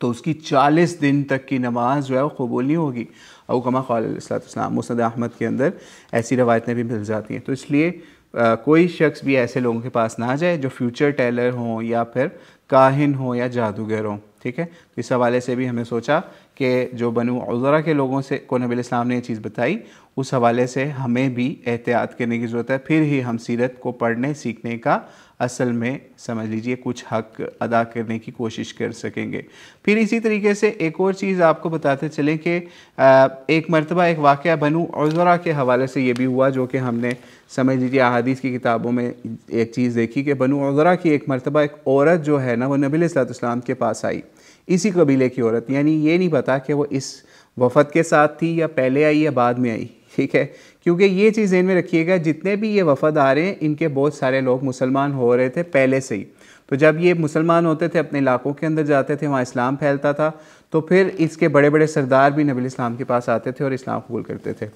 तो उसकी 40 दिन तक की नमाज जो है वो कबूल नहीं होगी। और कमा क़ाल मुस्नद अहमद के अंदर ऐसी रवायतें भी मिल जाती हैं। तो इसलिए कोई शख्स भी ऐसे लोगों के पास ना जाए जो फ्यूचर टेलर हों या फिर काहिन हों या जादूगर हों। ठीक है, तो इस हवाले से भी हमें सोचा कि जो बनु उज़रा के लोगों से को नबी इस्लाम ने ये चीज़ बताई, उस हवाले से हमें भी एहतियात करने की ज़रूरत है। फिर ही हम सीरत को पढ़ने सीखने का असल में समझ लीजिए कुछ हक़ अदा करने की कोशिश कर सकेंगे। फिर इसी तरीके से एक और चीज़ आपको बताते चलें कि एक मरतबा एक वाक़या बनु उज़रा के हवाले से ये भी हुआ, जो कि हमने समझ लीजिए अहादीस की किताबों में एक चीज़ देखी कि बनु उज़रा की एक मरतबा एक औरत जो है ना वो नबी अलैहिस्सलाम के पास आई, इसी कबीले की औरत, यानी ये नहीं पता कि वो इस वफ़द के साथ थी या पहले आई या बाद में आई। ठीक है, क्योंकि ये चीज़ ज़हन में रखिएगा, जितने भी ये वफ़द आ रहे हैं इनके बहुत सारे लोग मुसलमान हो रहे थे पहले से ही। तो जब ये मुसलमान होते थे अपने इलाकों के अंदर जाते थे, वहाँ इस्लाम फैलता था, तो फिर इसके बड़े बड़े सरदार भी नबी इस्लाम के पास आते थे और इस्लाम कबूल करते थे।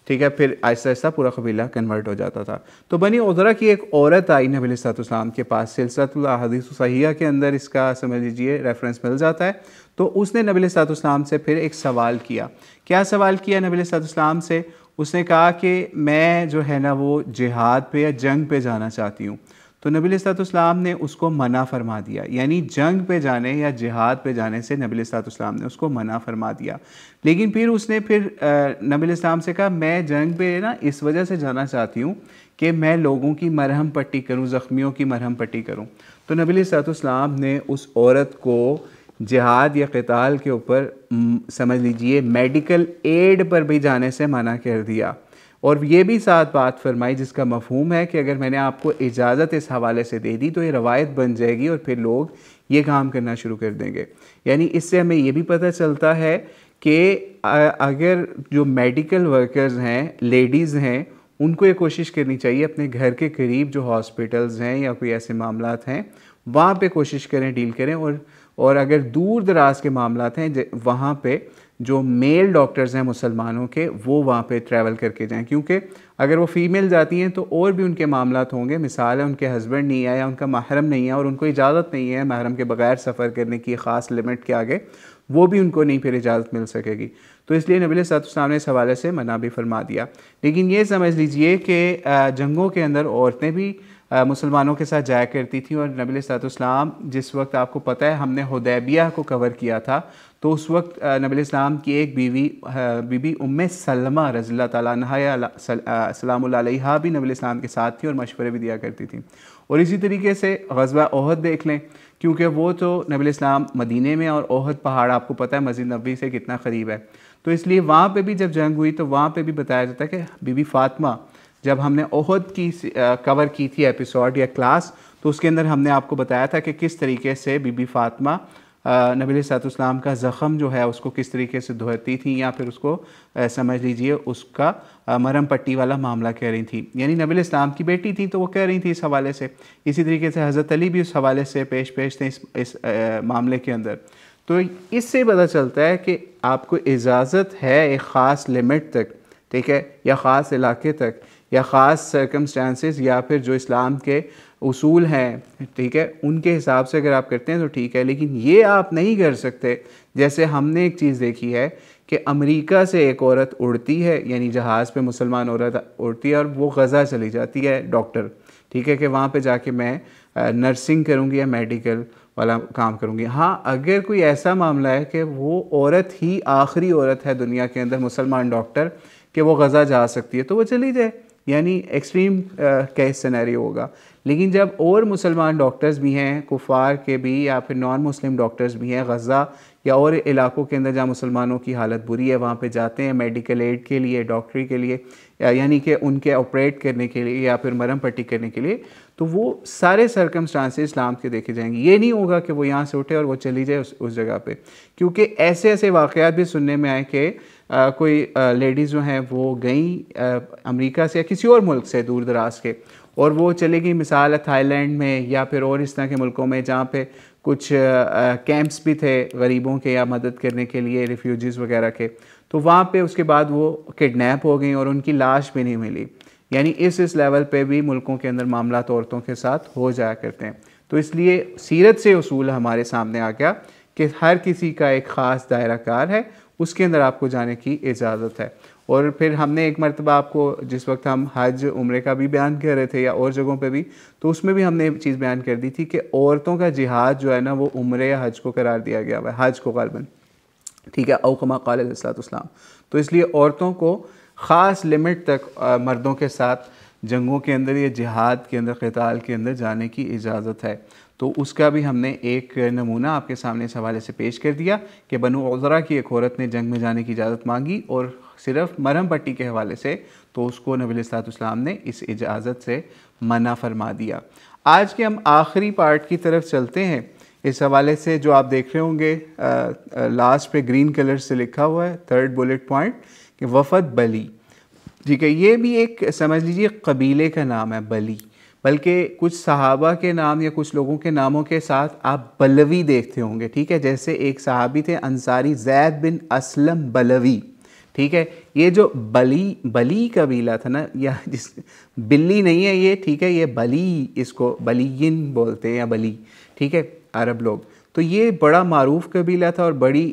ठीक है, फिर आहिस्ता आहिस्ता पूरा कबीला कन्वर्ट हो जाता था। तो बनी उज़रा की एक औरत आई नबी इस्लाम के पास, सिलसिलतुल अहादीस सहीहा के अंदर इसका समझ लीजिए रेफरेंस मिल जाता है। तो उसने नबी इस्लाम से फिर एक सवाल किया। क्या सवाल किया नबी इस्लाम से? उसने कहा कि मैं जो है ना वो जिहाद पे या जंग पे जाना चाहती हूँ। तो नबी इस्लाम ने उसको मना फरमा दिया, यानी जंग पे जाने या जिहाद पे जाने से नबी इस्लाम ने उसको मना फरमा दिया। लेकिन फिर उसने नबी इस्लाम से कहा मैं जंग पे ना इस वजह से जाना चाहती हूँ कि मैं लोगों की मरहम पट्टी करूँ, ज़ख्मियों की मरहम पट्टी करूँ। तो नबी इस्लाम ने उस औरत को जिहाद या क़िताल के ऊपर समझ लीजिए मेडिकल एड पर भी जाने से मना कर दिया। और ये भी साथ बात फरमाई जिसका मफहूम है कि अगर मैंने आपको इजाज़त इस हवाले से दे दी तो ये रवायत बन जाएगी और फिर लोग ये काम करना शुरू कर देंगे। यानी इससे हमें ये भी पता चलता है कि अगर जो मेडिकल वर्कर्स हैं, लेडीज़ हैं, उनको ये कोशिश करनी चाहिए अपने घर के करीब जो हॉस्पिटल्स हैं या कोई ऐसे मामलात हैं वहाँ पे कोशिश करें, डील करें। और अगर दूर दराज के मामलात हैं वहाँ पे जो मेल डॉक्टर्स हैं मुसलमानों के, वो वहाँ पे ट्रैवल करके जाएं, क्योंकि अगर वो फ़ीमेल जाती हैं तो और भी उनके मामलात होंगे। मिसाल है उनके हस्बैंड नहीं है या उनका महरम नहीं है और उनको इजाज़त नहीं है महरम के बगैर सफ़र करने की ख़ास लिमिट के आगे, वो भी उनको नहीं फिर इजाज़त मिल सकेगी। तो इसलिए नबी सल्लल्लाहु ने इस हवाले से मना भी फरमा दिया। लेकिन ये समझ लीजिए कि जंगों के अंदर औरतें भी मुसलमानों के साथ जाया करती थी। और नबी सल्लल्लाहु जिस वक्त आपको पता है हमने हुदैबिया को कवर किया था, तो उस वक्त नबी इस्लाम की एक बीवी उम्मे सलमा रज़ियल्लाहु ताला अन्हा सलामुल अलैहा भी नबी इस्लाम के साथ थी और मशवरे भी दिया करती थी। और इसी तरीके से ग़ज़वा ओहद देख लें, क्योंकि वो तो नबी इस्लाम मदीने में और ओहद पहाड़ आपको पता है मस्जिद नबवी से कितना क़रीब है, तो इसलिए वहाँ पे भी जब जंग हुई तो वहाँ पे भी बताया जाता है कि बीबी फ़ातिमा, जब हमने ओहद की कवर की थी एपिसोड या क्लास, तो उसके अंदर हमने आपको बताया था कि किस तरीके से बीबी फ़ातिमा नबी सल्लल्लाहु का ज़ख़म जो है उसको किस तरीके से धोती थी या फिर उसको समझ लीजिए उसका मरहम पट्टी वाला मामला कह रही थी। यानी नबी इस्लाम की बेटी थी तो वो कह रही थी इस हवाले से। इसी तरीके से हज़रत अली भी उस हवाले से पेश थे इस मामले के अंदर। तो इससे पता चलता है कि आपको इजाज़त है एक ख़ास लिमिट तक, ठीक है, या ख़ास इलाके तक या ख़ास सर्कमस्टांसेस या फिर जो इस्लाम के उसूल हैं, ठीक है, उनके हिसाब से अगर आप करते हैं तो ठीक है। लेकिन ये आप नहीं कर सकते, जैसे हमने एक चीज़ देखी है कि अमेरिका से एक औरत उड़ती है, यानी जहाज़ पे मुसलमान औरत उड़ती है और वो गज़ा चली जाती है डॉक्टर, ठीक है, कि वहाँ पे जाके मैं नर्सिंग करूँगी या मेडिकल वाला काम करूँगी। हाँ, अगर कोई ऐसा मामला है कि वो औरत ही आखिरी औरत है दुनिया के अंदर मुसलमान डॉक्टर कि वो गज़ा जा सकती है तो वो चली जाए, यानी एक्सट्रीम केस सिनेरियो होगा। लेकिन जब और मुसलमान डॉक्टर्स भी हैं, कुफ़ार के भी या फिर नॉन मुस्लिम डॉक्टर्स भी हैं, गज़ा या और इलाकों के अंदर जहाँ मुसलमानों की हालत बुरी है वहाँ पे जाते हैं मेडिकल एड के लिए, डॉक्टरी के लिए, यानी कि उनके ऑपरेट करने के लिए या फिर मरहम पट्टी करने के लिए, तो वो सारे सर्कमस्टांसेस इस्लाम के देखे जाएंगे। ये नहीं होगा कि वो यहाँ से उठे और वो चली जाए उस जगह पे, क्योंकि ऐसे ऐसे वाक़यात भी सुनने में आए कि कोई लेडीज़ जो हैं वो गई अमेरिका से या किसी और मुल्क से दूर दराज के, और वो चलेगी मिसाल है थाईलैंड में या फिर और इस तरह के मुल्कों में जहाँ पे कुछ कैंप्स भी थे गरीबों के या मदद करने के लिए, रिफ्यूजीज़ वगैरह के, तो वहाँ पे उसके बाद वो किडनैप हो गई और उनकी लाश भी नहीं मिली। यानी इस लेवल पे भी मुल्कों के अंदर मामला औरतों के साथ हो जाया करते हैं। तो इसलिए सीरत से उसूल हमारे सामने आ गया कि हर किसी का एक ख़ास दायरा कार है, उसके अंदर आपको जाने की इजाज़त है। और फिर हमने एक मरतबा आपको, जिस वक्त हम हज उम्रे का भी बयान कर रहे थे या और जगहों पे भी, तो उसमें भी हमने एक चीज़ बयान कर दी थी कि औरतों का जिहाद जो है ना वो उम्रे या हज को करार दिया गया है, हज को ग़ालिबन, ठीक है, औ कमा क़ाल अलैहिस्सलाम। तो इसलिए औरतों को ख़ास लिमिट तक मर्दों के साथ जंगों के अंदर या जिहाद के अंदर, क़िताल के अंदर जाने की इजाज़त है। तो उसका भी हमने एक नमूना आपके सामने इस हवाले से पेश कर दिया कि बनु उज़रा की एक औरत ने जंग में जाने की इजाज़त मांगी और सिर्फ मरहम पट्टी के हवाले से, तो उसको नबी अलैहिस्सलाम ने इस इजाज़त से मना फरमा दिया। आज के हम आखिरी पार्ट की तरफ चलते हैं। इस हवाले से जो आप देख रहे होंगे लास्ट पे ग्रीन कलर से लिखा हुआ है, 3rd बुलेट पॉइंट, कि वफ़द बली, ठीक है। ये भी एक समझ लीजिए कबीले का नाम है बली, बल्कि कुछ सहाबा के नाम या कुछ लोगों के नामों के साथ आप बलवी देखते होंगे, ठीक है। जैसे एक सहाबी थे अंसारी ज़ैद बिन असलम बलवी, ठीक है। ये जो बली कबीला था ना, या जिस बिल्ली नहीं है ये, ठीक है, ये बली, इसको बलीन बोलते हैं या बली, ठीक है, अरब लोग। तो ये बड़ा मारूफ कबीला था और बड़ी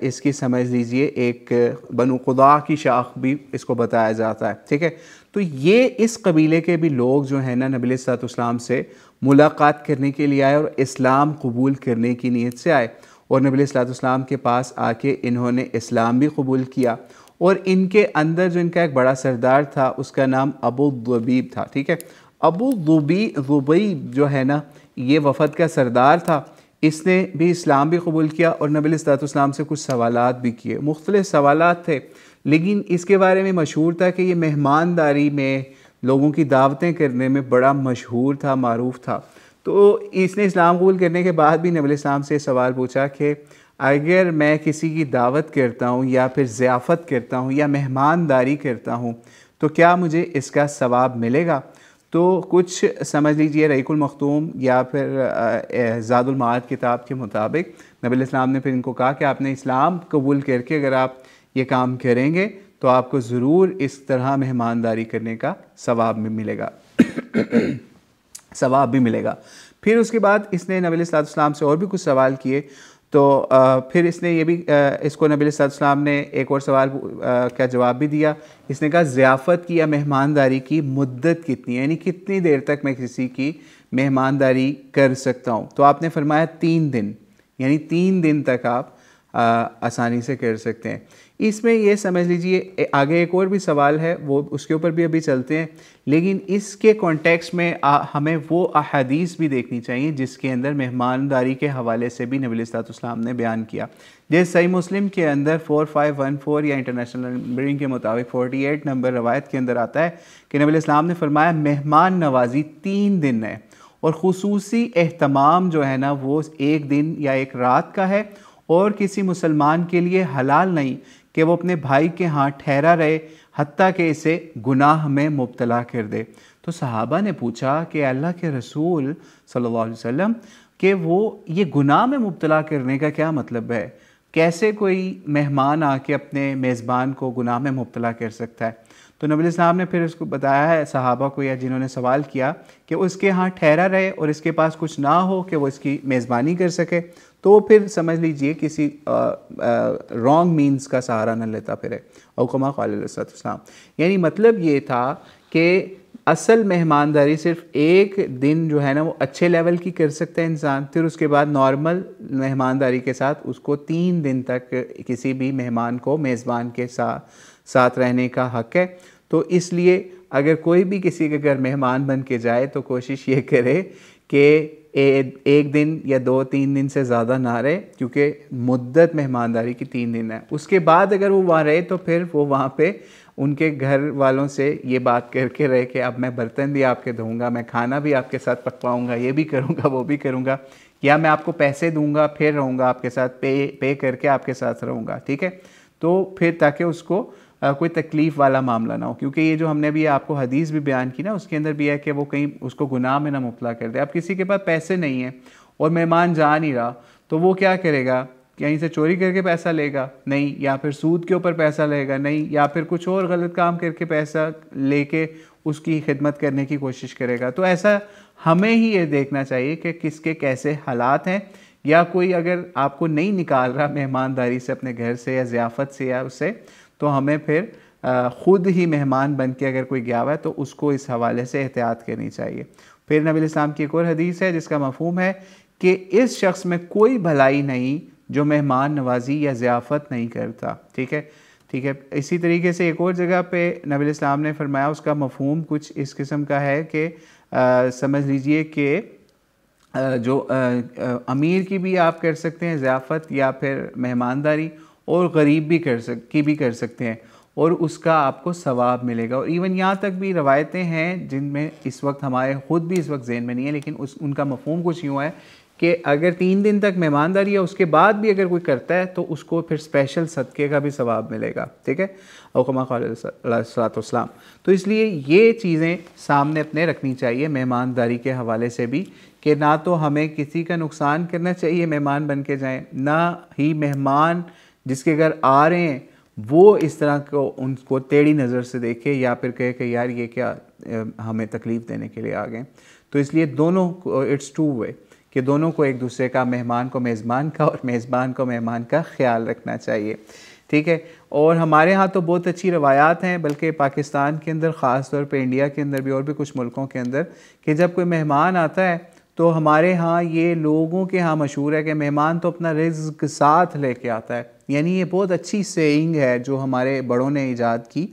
इसकी समझ लीजिए एक बनु खुदा की शाख भी इसको बताया जाता है, ठीक है। तो ये इस कबीले के भी लोग जो है ना नबी अलैहिस्सलाम से मुलाकात करने के लिए आए और इस्लाम कबूल करने की नीयत से आए और नबी अलैहिस्सलाम के पास आके इन्होंने इस्लाम भी कबूल किया। और इनके अंदर जो इनका एक बड़ा सरदार था उसका नाम अबू ज़ुबीब था, ठीक है। अबू ज़ुबीब जो है ना ये वफ़द का सरदार था, इसने भी इस्लाम भी कबूल किया और नबी अलैहिस्सलाम से कुछ सवालात भी किए। मुख्तलिफ सवालात थे, लेकिन इसके बारे में मशहूर था कि ये मेहमानदारी में, लोगों की दावतें करने में बड़ा मशहूर था, मारूफ था। तो इसने इस्लाम कबूल करने के बाद भी नबी अलैहिस्सलाम से सवाल पूछा कि अगर मैं किसी की दावत करता हूँ या फिर ज़ियाफ़त करता हूँ या मेहमानदारी करता हूँ तो क्या मुझे इसका सवाब मिलेगा? तो कुछ समझ लीजिए रहीकुल मखतूम या फिर ज़ादुल माद किताब के मुताबिक नबी अलैहिस्सलाम ने फिर इनको कहा कि आपने इस्लाम कबूल करके अगर आप ये काम करेंगे तो आपको ज़रूर इस तरह मेहमानदारी करने का सवाब भी मिलेगा सवाब भी मिलेगा। फिर उसके बाद इसने नबी अलैहिस्सलाम से और भी कुछ सवाल किए, तो फिर इसने ये भी इसको नबी अलैहिस्सलाम ने एक और सवाल का जवाब भी दिया। इसने कहा ज़ियाफ़त की या मेहमानदारी की मुद्दत कितनी है, यानी कितनी देर तक मैं किसी की मेहमानदारी कर सकता हूँ। तो आपने फरमाया 3 दिन, यानी 3 दिन तक आप आसानी से कर सकते हैं। इसमें ये समझ लीजिए आगे एक और भी सवाल है, वो उसके ऊपर भी अभी चलते हैं, लेकिन इसके कॉन्टेक्स्ट में हमें वो अहादीस भी देखनी चाहिए जिसके अंदर मेहमानदारी के हवाले से भी नबी अलैहिस्सलाम ने बयान किया। जैसे सही मुस्लिम के अंदर 4514 या इंटरनेशनल नंबरिंग के मुताबिक 48 नंबर रवायत के अंदर आता है कि नबी अलैहिस्सलाम ने फरमाया मेहमान नवाजी 3 दिन है और खुसूसी एहतमाम जो है ना वो 1 दिन या 1 रात का है और किसी मुसलमान के लिए हलाल नहीं कि वो अपने भाई के यहाँ ठहरा रहे हत्ता कि इसे गुनाह में मुब्तला कर दे। तो सहाबा ने पूछा कि अल्लाह के रसूल सल्लल्लाहु अलैहि वसल्लम कि वो ये गुनाह में मुब्तला करने का क्या मतलब है, कैसे कोई मेहमान आके अपने मेज़बान को गुनाह में मुब्तला कर सकता है? तो नबी अलैहिस्सलाम ने फिर उसको बताया है सहाबा को या जिन्होंने सवाल किया कि उसके यहाँ ठहरा रहे और इसके पास कुछ ना हो कि वो इसकी मेज़बानी कर सके, तो वो फिर समझ लीजिए किसी रॉन्ग मीन्स का सहारा न लेता फिरे। और कमा क़ाल अलैहिस्सलाम, यानी मतलब ये था कि असल मेहमानदारी सिर्फ 1 दिन जो है ना वो अच्छे लेवल की कर सकता है इंसान, फिर उसके बाद नॉर्मल मेहमानदारी के साथ उसको 3 दिन तक किसी भी मेहमान को मेज़बान के साथ रहने का हक़ है। तो इसलिए अगर कोई भी किसी के घर मेहमान बन के जाए तो कोशिश ये करे कि 1 दिन या 2-3 दिन से ज़्यादा ना रहे, क्योंकि मुद्दत मेहमानदारी की 3 दिन है। उसके बाद अगर वो वहाँ रहे तो फिर वो वहाँ पे उनके घर वालों से ये बात करके रहे कि अब मैं बर्तन भी आपके धोऊंगा, मैं खाना भी आपके साथ पकवाऊंगा, ये भी करूँगा वो भी करूँगा, या मैं आपको पैसे दूंगा फिर रहूँगा आपके साथ, पे करके आपके साथ रहूँगा, ठीक है। तो फिर ताकि उसको कोई तकलीफ़ वाला मामला ना हो, क्योंकि ये जो हमने भी आपको हदीस भी बयान की ना, उसके अंदर भी है कि वो कहीं उसको गुनाह में ना मुब्तला कर दे। अब किसी के पास पैसे नहीं हैं और मेहमान जा नहीं रहा, तो वो क्या करेगा? कहीं से चोरी करके पैसा लेगा? नहीं। या फिर सूद के ऊपर पैसा लेगा? नहीं। या फिर कुछ और गलत काम करके पैसा लेके उसकी खिदमत करने की कोशिश करेगा? तो ऐसा हमें ही ये देखना चाहिए कि किसके कैसे हालात हैं, या कोई अगर आपको नहीं निकाल रहा मेहमानदारी से अपने घर से या ज़ियाफ़त से या उससे, तो हमें फिर ख़ुद ही मेहमान बन के अगर कोई गया हुआ है तो उसको इस हवाले से एहतियात करनी चाहिए। फिर नबी इस्लाम की एक और हदीस है जिसका मफ़हूम है कि इस शख्स में कोई भलाई नहीं जो मेहमान नवाजी या ज़ियाफ़त नहीं करता। ठीक है, ठीक है। इसी तरीके से एक और जगह पे नबी इस्लाम ने फरमाया, उसका मफ़हूम कुछ इस किस्म का है कि समझ लीजिए कि जो अमीर की भी आप कर सकते हैं ज़ियाफ़त या फिर मेहमानदारी, और गरीब भी कर सकते हैं, और उसका आपको सवाब मिलेगा। और इवन यहाँ तक भी रवायतें हैं जिनमें इस वक्त हमारे ख़ुद भी इस वक्त ज़हन में नहीं है, लेकिन उनका मफ़हूम कुछ यूँ है कि अगर 3 दिन तक मेहमानदारी है उसके बाद भी अगर कोई करता है तो उसको फिर स्पेशल सदक़े का भी सवाब मिलेगा। ठीक है, औकमा क़ाल। तो इसलिए ये चीज़ें सामने अपने रखनी चाहिए मेहमानदारी के हवाले से भी, कि ना तो हमें किसी का नुकसान करना चाहिए मेहमान बन के जाएँ, ना ही मेहमान जिसके घर आ रहे हैं वो इस तरह को उनको टेढ़ी नज़र से देखे या फिर कहे कि यार ये क्या हमें तकलीफ़ देने के लिए आ गए। तो इसलिए दोनों को इट्स टू वे, कि दोनों को एक दूसरे का, मेहमान को मेज़बान का और मेज़बान को मेहमान का ख्याल रखना चाहिए। ठीक है। और हमारे यहाँ तो बहुत अच्छी रवायात हैं, बल्कि पाकिस्तान के अंदर ख़ास तौर पे, इंडिया के अंदर भी और भी कुछ मुल्कों के अंदर, कि जब कोई मेहमान आता है तो हमारे यहाँ ये लोगों के यहाँ मशहूर है कि मेहमान तो अपना रिज़्क़ साथ लेके आता है। यानी ये बहुत अच्छी सेइंग है जो हमारे बड़ों ने ईजाद की,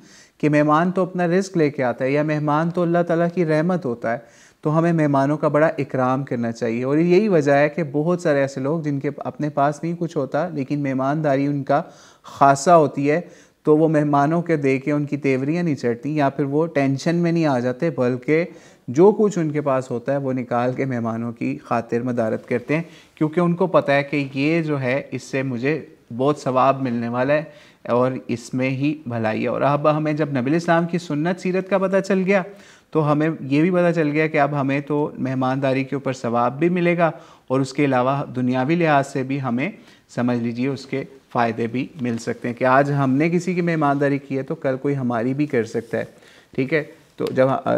कि मेहमान तो अपना रिज़्क़ लेके आता है, या मेहमान तो अल्लाह ताला की रहमत होता है। तो हमें मेहमानों का बड़ा इकराम करना चाहिए। और यही वजह है कि बहुत सारे ऐसे लोग जिनके अपने पास नहीं कुछ होता, लेकिन मेहमानदारी उनका ख़ासा होती है, तो वो मेहमानों के दे के उनकी तेवरियाँ नहीं चढ़ती, या फिर वो टेंशन में नहीं आ जाते, बल्कि जो कुछ उनके पास होता है वो निकाल के मेहमानों की खातिर मदारत करते हैं, क्योंकि उनको पता है कि ये जो है इससे मुझे बहुत सवाब मिलने वाला है और इसमें ही भलाई है। और अब हमें जब नबी इस्लाम की सुन्नत सीरत का पता चल गया, तो हमें ये भी पता चल गया कि अब हमें तो मेहमानदारी के ऊपर सवाब भी मिलेगा, और उसके अलावा दुनियावी लिहाज से भी हमें समझ लीजिए उसके फ़ायदे भी मिल सकते हैं, कि आज हमने किसी की मेहमानदारी की है तो कल कोई हमारी भी कर सकता है। ठीक है, तो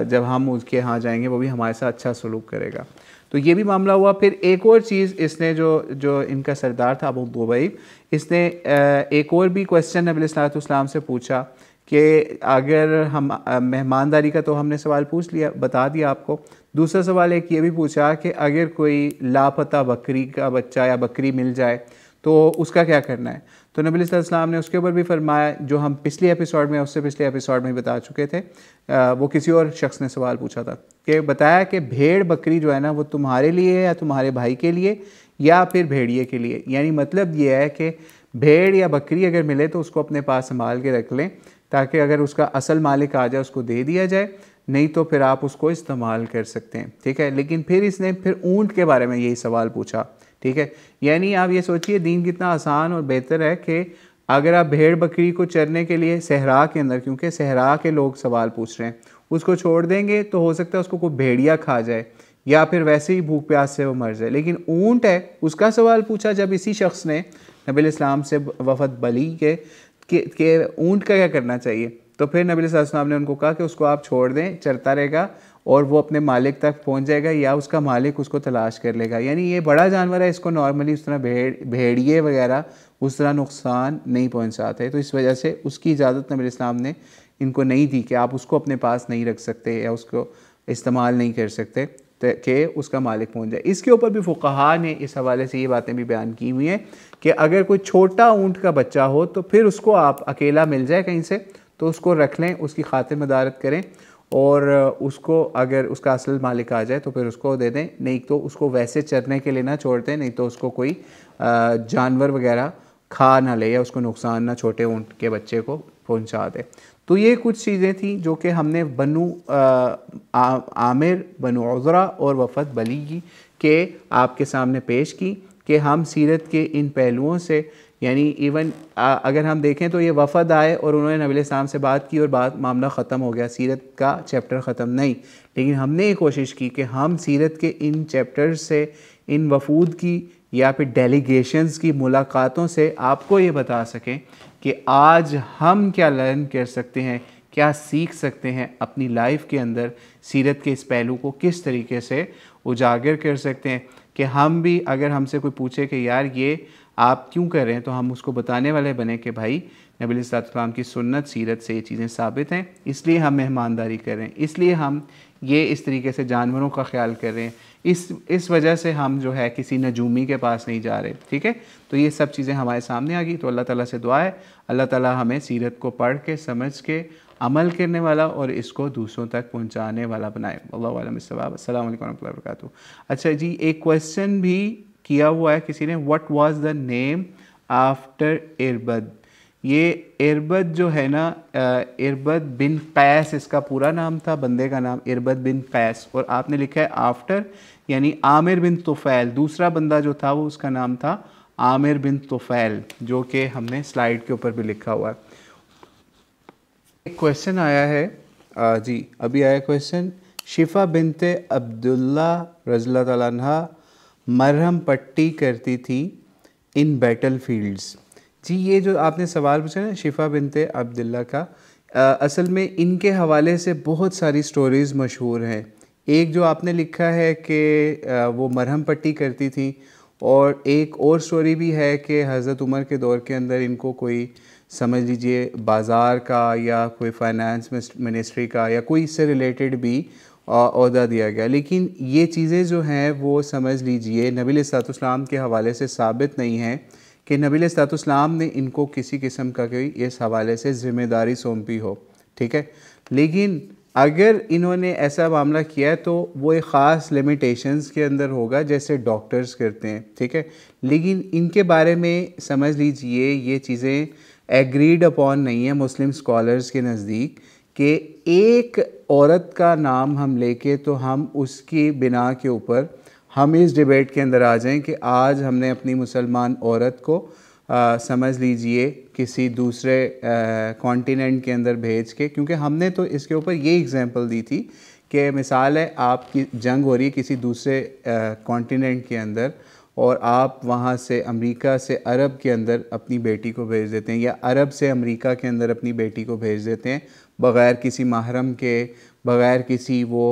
जब हम उसके यहाँ जाएंगे वो भी हमारे साथ अच्छा सलूक करेगा। तो ये भी मामला हुआ। फिर एक और चीज़ इसने जो इनका सरदार था अबू दुबैब, इसने एक और भी क्वेश्चन नबी सल्लल्लाहु अलैहि वसल्लम से पूछा कि अगर हम मेहमानदारी का तो हमने सवाल पूछ लिया, बता दिया आपको। दूसरा सवाल एक ये भी पूछा कि अगर कोई लापता बकरी का बच्चा या बकरी मिल जाए तो उसका क्या करना है। तो नबी सल्लल्लाहु अलैहि वसल्लम ने उसके ऊपर भी फरमाया, जो हम पिछले एपिसोड में, उससे पिछले एपिसोड में बता चुके थे। वो किसी और शख्स ने सवाल पूछा था, कि बताया कि भेड़ बकरी जो है ना वो तुम्हारे लिए है या तुम्हारे भाई के लिए या फिर भेड़िए के लिए। यानी मतलब ये है कि भेड़ या बकरी अगर मिले तो उसको अपने पास संभाल के रख लें, ताकि अगर उसका असल मालिक आ जाए उसको दे दिया जाए, नहीं तो फिर आप उसको इस्तेमाल कर सकते हैं। ठीक है। लेकिन फिर इसने फिर ऊँट के बारे में यही सवाल पूछा। ठीक है। यानी आप ये सोचिए दीन कितना आसान और बेहतर है, कि अगर आप भेड़ बकरी को चरने के लिए सहरा के अंदर, क्योंकि सहरा के लोग सवाल पूछ रहे हैं, उसको छोड़ देंगे तो हो सकता है उसको कोई भेड़िया खा जाए या फिर वैसे ही भूख प्यास से वो मर जाए। लेकिन ऊँट है, उसका सवाल पूछा जब इसी शख्स ने नबी इस्लाम से वफ़द बली के ऊँट का क्या करना चाहिए, तो फिर नबी सल्लल्लाहु अलैहि वसल्लम ने उनको कहा कि उसको आप छोड़ दें, चरता रहेगा और वो अपने मालिक तक पहुंच जाएगा या उसका मालिक उसको तलाश कर लेगा। यानी ये बड़ा जानवर है, इसको नॉर्मली उस तरह भेड़िए वगैरह उस तरह नुकसान नहीं पहुंचाते। तो इस वजह से उसकी इजाज़त नबी इस्लाम ने इनको नहीं दी कि आप उसको अपने पास नहीं रख सकते या उसको इस्तेमाल नहीं कर सकते कि उसका मालिक पहुंच जाए। इसके ऊपर भी फुक़हा ने इस हवाले से ये बातें भी बयान की हुई हैं कि अगर कोई छोटा ऊँट का बच्चा हो तो फिर उसको आप अकेला मिल जाए कहीं से तो उसको रख लें, उसकी खातिर मदारत करें, और उसको अगर उसका असल मालिक आ जाए तो फिर उसको दे दें, नहीं तो उसको वैसे चरने के लिए ना छोड़ दें, नहीं तो उसको कोई जानवर वगैरह खा ना ले या उसको नुकसान ना छोटे ऊँट के बच्चे को पहुंचा दे। तो ये कुछ चीज़ें थी जो कि हमने बनु आमिर, बनु उज़रा और वफ़द बली के आपके सामने पेश की, कि हम सीरत के इन पहलुओं से यानी इवन अगर हम देखें तो ये वफ़द आए और उन्होंने नबी अलैहिस्सलाम से बात की और बात मामला ख़त्म हो गया, सीरत का चैप्टर ख़त्म नहीं। लेकिन हमने ये कोशिश की कि हम सीरत के इन चैप्टर्स से, इन वफूद की या फिर डेलीगेशंस की मुलाकातों से आपको ये बता सकें कि आज हम क्या लर्न कर सकते हैं, क्या सीख सकते हैं अपनी लाइफ के अंदर, सीरत के इस पहलू को किस तरीके से उजागर कर सकते हैं कि हम भी अगर हमसे कोई पूछे कि यार ये आप क्यों कर रहे हैं, तो हम उसको बताने वाले बने कि भाई नबी अलैहिस्सलाम की सुन्नत सीरत से ये चीज़ें साबित हैं, इसलिए हम मेहमानदारी कर रहे हैं, इसलिए हम ये इस तरीके से जानवरों का ख्याल कर रहे हैं, इस वजह से हम जो है किसी नजूमी के पास नहीं जा रहे। ठीक है, तो ये सब चीज़ें हमारे सामने आ गई। तो अल्लाह ताला से दुआ है अल्लाह ताला हमें सीरत को पढ़ के, समझ के, अमल करने वाला और इसको दूसरों तक पहुंचाने वाला बनाए। अल्लाहु अअलम बिस्सवाब। अस्सलामु अलैकुम वरहमतुल्लाहि वबरकातुहू। अच्छा जी, एक क्वेश्चन भी किया हुआ है किसी ने, what was the name after इरबद। ये इरबद जो है ना, इरबद बिन कैस इसका पूरा नाम था, बंदे का नाम इरबद बिन कैस, और आपने लिखा है आफ्टर, यानी आमिर बिन तुफैल। दूसरा बंदा जो था वो उसका नाम था आमिर बिन तुफैल, जो कि हमने स्लाइड के ऊपर भी लिखा हुआ है। एक क्वेश्चन आया है जी, अभी आया क्वेश्चन, शिफा बिनते अब्दुल्ला रज़ियल्लाहु तआला अन्हा मरहम पट्टी करती थी इन बैटल फील्ड्स। जी, ये जो आपने सवाल पूछा ना शिफा बिनते अब्दुल्ला का, असल में इनके हवाले से बहुत सारी स्टोरीज़ मशहूर हैं। एक जो आपने लिखा है कि वो मरहम पट्टी करती थी, और एक और स्टोरी भी है कि हज़रत उमर के दौर के अंदर इनको कोई, समझ लीजिए, बाज़ार का या कोई फाइनेंस मिनिस्ट्री का या कोई इससे रिलेटेड भी ओहदा दिया गया। लेकिन ये चीज़ें जो हैं वो समझ लीजिए नबी अलैहिस्सलाम के हवाले से साबित नहीं हैं कि नबी अलैहिस्सलाम ने इनको किसी किस्म का कोई इस हवाले से ज़िम्मेदारी सौंपी हो। ठीक है, लेकिन अगर इन्होंने ऐसा मामला किया है तो वो एक ख़ास लिमिटेशंस के अंदर होगा, जैसे डॉक्टर्स करते हैं। ठीक है, लेकिन इनके बारे में समझ लीजिए ये चीज़ें एग्रीड अपॉन नहीं है मुस्लिम स्कॉलर्स के नज़दीक कि एक औरत का नाम हम लेके तो हम उसकी बिना के ऊपर हम इस डिबेट के अंदर आ जाएं कि आज हमने अपनी मुसलमान औरत को समझ लीजिए किसी दूसरे कॉन्टिनेंट के अंदर भेज के, क्योंकि हमने तो इसके ऊपर ये एग्जांपल दी थी कि मिसाल है आपकी जंग हो रही है किसी दूसरे कॉन्टिनेंट के अंदर, और आप वहाँ से अमेरिका से अरब के अंदर अपनी बेटी को भेज देते हैं, या अरब से अमेरिका के अंदर अपनी बेटी को भेज देते हैं बग़ैर किसी महरम के, बग़ैर किसी वो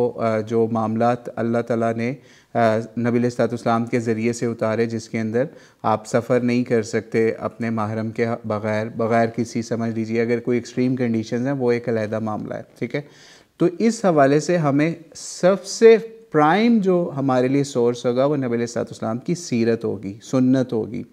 जो मामलात अल्लाह ताला ने नबी अलैहिस्सलाम के ज़रिए से उतारे, जिसके अंदर आप सफ़र नहीं कर सकते अपने महरम के बग़ैर किसी, समझ लीजिए अगर कोई एक्सट्रीम कंडीशंस हैं वो एक अलहदा मामला है। ठीक है, तो इस हवाले से हमें सबसे प्राइम जो हमारे लिए सोर्स होगा वो नबी अलैहिस्सलाम की सीरत होगी, सुन्नत होगी।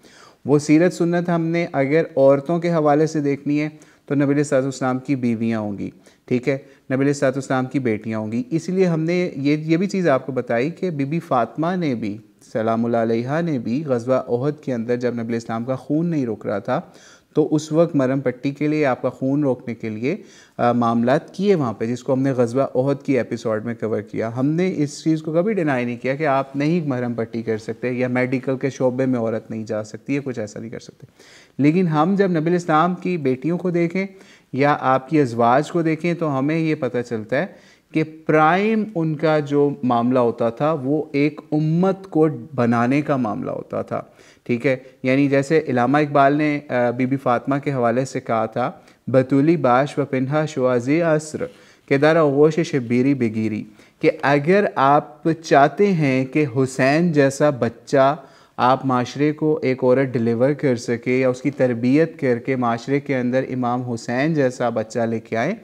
वो सीरत सुन्नत हमने अगर औरतों के हवाले से देखनी है तो नबी अलैहिस्सलाम की बीवियाँ होंगी। ठीक है, नबी अलैहिस्सलाम की बेटियाँ होंगी। इसलिए हमने ये भी चीज़ आपको बताई कि बीबी फ़ातिमा ने भी सलामुल्लाह अलैहा ने भी ग़ज़वा ओहद के अंदर जब नबी अलैहिस्सलाम का खून नहीं रुक रहा था तो उस वक्त मरहम पट्टी के लिए, आपका खून रोकने के लिए मामलात किए वहाँ पे, जिसको हमने ग़ज़वा ओहद की एपिसोड में कवर किया। हमने इस चीज़ को कभी डिनाई नहीं किया कि आप नहीं मरहम पट्टी कर सकते या मेडिकल के शोबे में औरत नहीं जा सकती है, कुछ ऐसा नहीं कर सकते। लेकिन हम जब नबी अलैहिस्सलाम की बेटियों को देखें या आपकी अज़वाज को देखें तो हमें ये पता चलता है कि प्राइम उनका जो मामला होता था वो एक उम्मत को बनाने का मामला होता था। ठीक है, यानी जैसे इलामा इकबाल ने बीबी फ़ातिमा के हवाले से कहा था, बतूली बाश व पिन्हा शुआज़ी असर के दारा गोश शबीरी बेगिरी, कि अगर आप चाहते हैं कि हुसैन जैसा बच्चा आप माशरे को एक औरत डिलीवर कर सके या उसकी तरबियत करके माशरे के अंदर इमाम हुसैन जैसा बच्चा लेके आए,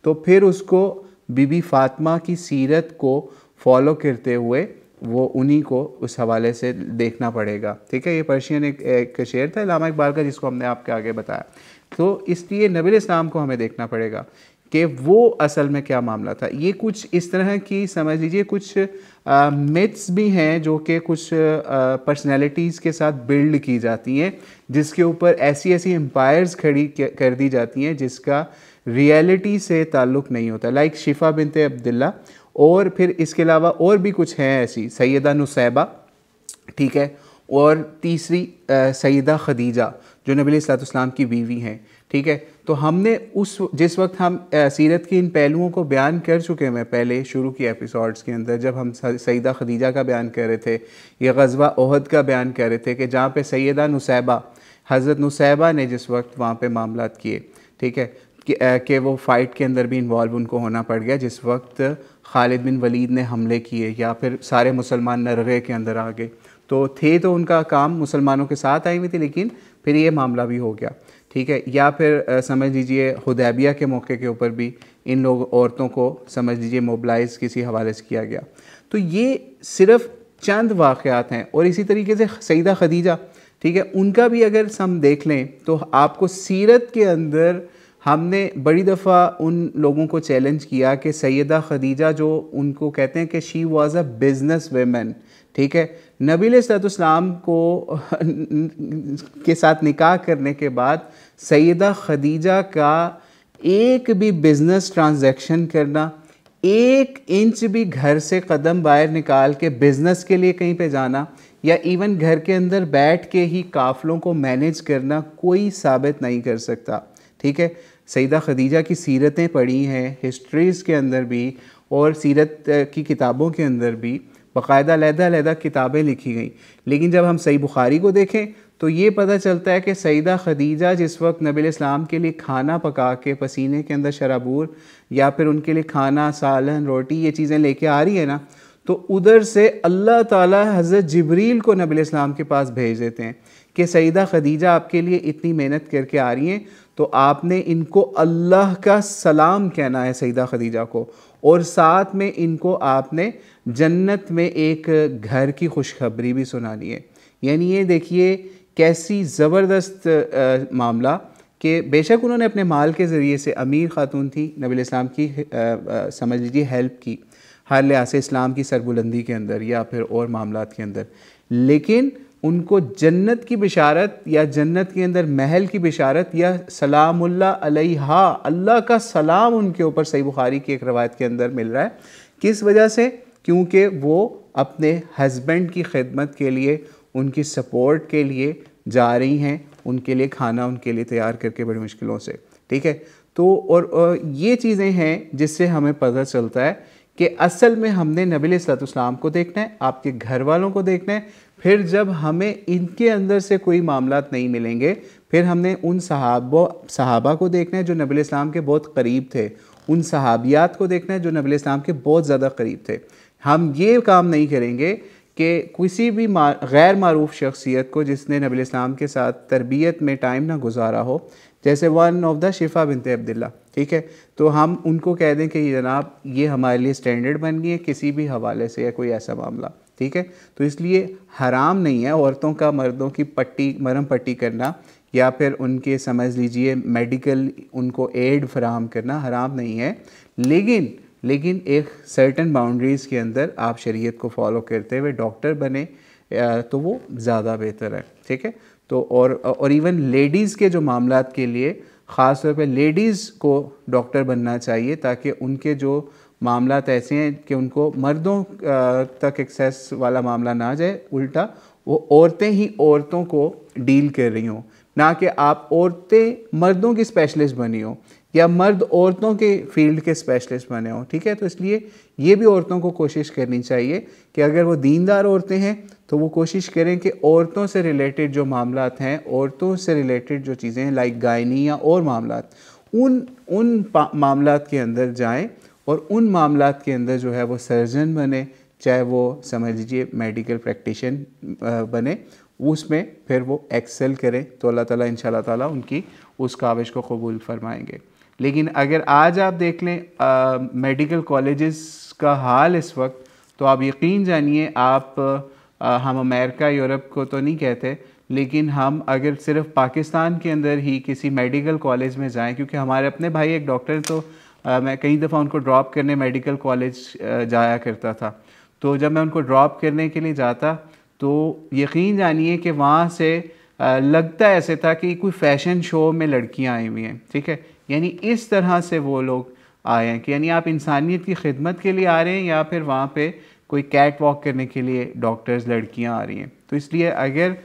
तो फिर उसको बीबी फ़ातिमा की सीरत को फॉलो करते हुए वो उन्हीं को उस हवाले से देखना पड़ेगा। ठीक है, ये पर्शियन एक शेर था इलामा इकबाल का जिसको हमने आपके आगे बताया। तो इसलिए नबी अलैहिस्सलाम को हमें देखना पड़ेगा कि वो असल में क्या मामला था। ये कुछ इस तरह की, समझ लीजिए, कुछ मिथ्स भी हैं जो कि कुछ पर्सनैलिटीज़ के साथ बिल्ड की जाती हैं, जिसके ऊपर ऐसी ऐसी एम्पायर्स खड़ी कर दी जाती हैं जिसका रियलिटी से ताल्लुक़ नहीं होता। लाइक शिफा बिनते अब्दुल्ला, और फिर इसके अलावा और भी कुछ हैं ऐसी, सैयदा नुसैबा, ठीक है, और तीसरी सैयदा खदीजा। जो नबी अलैहिस्सलाम की बीवी हैं, ठीक है। तो हमने जिस वक्त हम सीरत की इन पहलुओं को बयान कर चुके हैं पहले शुरू की एपिसोड्स के अंदर, जब हम सैयदा खदीजा का बयान कर रहे थे या ग़ज़वा ओहद का बयान कर रहे थे कि जहाँ पे सैयदा नुसैबा, हज़रत नुसैबा ने जिस वक्त वहाँ पे मामलात किए, ठीक है, कि वो फ़ाइट के अंदर भी इन्वॉल्व उनको होना पड़ गया जिस वक्त खालिद बिन वलीद ने हमले किए या फिर सारे मुसलमान नरगे के अंदर आ गए। तो उनका काम मुसलमानों के साथ आई हुई थी, लेकिन फिर ये मामला भी हो गया, ठीक है। या फिर समझ लीजिए हुदैबिया के मौके के ऊपर भी इन लोग औरतों को समझ लीजिए मोबलाइज़ किसी हवाले से किया गया। तो ये सिर्फ़ चंद वाक़यात हैं। और इसी तरीके से सैयदा खदीजा, ठीक है, उनका भी अगर हम देख लें तो आपको सीरत के अंदर हमने बड़ी दफ़ा उन लोगों को चैलेंज किया कि सैयदा खदीजा जो उनको कहते हैं कि शी वाज़ अ बिज़नेस वेमन, ठीक है, नबी अलैहिस्सलाम को के साथ निकाह करने के बाद सैयदा खदीजा का एक भी बिज़नेस ट्रांजैक्शन करना, 1 इंच भी घर से कदम बाहर निकाल के बिज़नेस के लिए कहीं पे जाना या इवन घर के अंदर बैठ के ही काफ़लों को मैनेज करना कोई साबित नहीं कर सकता, ठीक है। सैयदा खदीजा की सीरतें पढ़ी हैं हिस्ट्रीज़ के अंदर भी और सीरत की किताबों के अंदर भी बाकायदा अलग-अलग किताबें लिखी गई। लेकिन जब हम सही बुखारी को देखें तो ये पता चलता है कि सैयदा खदीजा जिस वक्त नबी अलैहिस्सलाम के लिए खाना पका के पसीने के अंदर शराबूर या फिर उनके लिए खाना, सालन, रोटी ये चीज़ें लेके आ रही है ना, तो उधर से अल्लाह ताला हज़रत जिब्रील को नबी अलैहिस्सलाम के पास भेज देते हैं कि सैयदा खदीजा आपके लिए इतनी मेहनत करके आ रही हैं, तो आपने इनको अल्लाह का सलाम कहना है सैयदा खदीजा को, और साथ में इनको आपने जन्नत में एक घर की खुशखबरी भी सुनानी है। यानी ये देखिए कैसी ज़बरदस्त मामला कि बेशक उन्होंने अपने माल के ज़रिए से, अमीर ख़ातून थी, नबी अलैहिस्सलाम की समझ लीजिए हेल्प की हर लिहाज से इस्लाम की सरबुलंदी के अंदर या फिर और मामलात के अंदर, लेकिन उनको जन्नत की बिशारत या जन्नत के अंदर महल की बिशारत या सलामुल्लाह अलैहा, अल्लाह का सलाम उनके ऊपर सही बुखारी की एक रवायत के अंदर मिल रहा है। किस वजह से? क्योंकि वो अपने हस्बैंड की खिदमत के लिए, उनकी सपोर्ट के लिए जा रही हैं, उनके लिए खाना उनके लिए तैयार करके बड़ी मुश्किलों से, ठीक है। तो और ये चीज़ें हैं जिससे हमें पता चलता है कि असल में हमने नबी अलैहिस्सलाम को देखना है, आपके घर वालों को देखना है। फिर जब हमें इनके अंदर से कोई मामलात नहीं मिलेंगे, फिर हमने उन सहाबा को देखना है जो नबी अलैहिस्सलाम के बहुत करीब थे, उन सहाबियात को देखना है जो नबी अलैहिस्सलाम के बहुत ज़्यादा करीब थे। हम ये काम नहीं करेंगे कि किसी भी गैर मारूफ शख्सियत को जिसने नबी अलैहिस्सलाम के साथ तरबियत में टाइम ना गुजारा हो, जैसे वन ऑफ द शिफा बिनते अब्दुल्ला, ठीक है, तो हम उनको कह दें कि जनाब ये हमारे लिए स्टैंडर्ड बन गई है किसी भी हवाले से या कोई ऐसा मामला, ठीक है। तो इसलिए हराम नहीं है औरतों का मर्दों की मरहम पट्टी करना या फिर उनके समझ लीजिए मेडिकल उनको एड फराहम करना हराम नहीं है, लेकिन एक सर्टन बाउंड्रीज़ के अंदर आप शरीयत को फॉलो करते हुए डॉक्टर बने तो वो ज़्यादा बेहतर है, ठीक है। तो और इवन लेडीज़ के जो मामलात के लिए ख़ास तौर पे लेडीज़ को डॉक्टर बनना चाहिए ताकि उनके जो मामलात ऐसे हैं कि उनको मर्दों तक एक्सेस वाला मामला ना जाए, उल्टा वो औरतें ही औरतों को डील कर रही हों, ना कि आप औरतें मर्दों की स्पेशलिस्ट बनी हो या मर्द औरतों के फील्ड के स्पेशलिस्ट बने हों, ठीक है। तो इसलिए ये भी औरतों को कोशिश करनी चाहिए कि अगर वो दीनदार औरतें हैं तो वो कोशिश करें कि औरतों से रिलेटेड जो मामलात हैं, औरतों से रिलेटेड जो चीज़ें हैं लाइक गायनी या और मामलात, उन मामलात के अंदर जाएं और उन मामलात के अंदर जो है वो सर्जन बने, चाहे वो समझ लीजिए मेडिकल प्रैक्टिशन बने, उसमें फिर वो एक्सेल करें तो अल्लाह ताला इंशाल्लाह ताला उनकी उस काविश को कबूल फरमाएंगे। लेकिन अगर आज आप देख लें मेडिकल कॉलेजेस का हाल इस वक्त, तो आप यकीन जानिए हम अमेरिका यूरोप को तो नहीं कहते, लेकिन हम अगर सिर्फ पाकिस्तान के अंदर ही किसी मेडिकल कॉलेज में जाएं, क्योंकि हमारे अपने भाई एक डॉक्टर तो मैं कई दफ़ा उनको ड्रॉप करने मेडिकल कॉलेज जाया करता था, तो जब मैं उनको ड्रॉप करने के लिए जाता तो यकीन जानिए कि वहाँ से लगता ऐसे था कि कोई फ़ैशन शो में लड़कियाँ आई हुई हैं, ठीक है। यानी इस तरह से वो लोग आए हैं कि यानी आप इंसानियत की खिदमत के लिए आ रहे हैं या फिर वहाँ पे कोई कैट वॉक करने के लिए डॉक्टर्स लड़कियाँ आ रही हैं। तो इसलिए अगर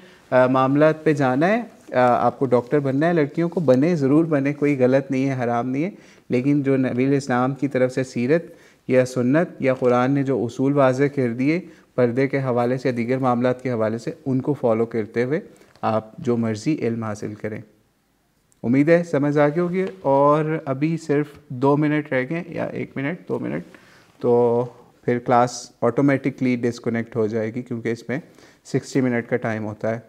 मामलात पे जाना है आपको डॉक्टर बनना है, लड़कियों को बने, ज़रूर बने, कोई गलत नहीं है, हराम नहीं है, लेकिन जो नबी इस्लाम की तरफ से सीरत या सुन्नत या कुरान ने जो उसूल वाज़े कर दिए पर्दे के हवाले से या दीगर मामलात के हवाले से, उनको फॉलो करते हुए आप जो मर्ज़ी इल्म हासिल करें। उम्मीद है समझ आ गई होगी। और अभी सिर्फ 2 मिनट रह गए, या 1 मिनट 2 मिनट, तो फिर क्लास ऑटोमेटिकली डिस्कनेक्ट हो जाएगी, क्योंकि इसमें 60 मिनट का टाइम होता है।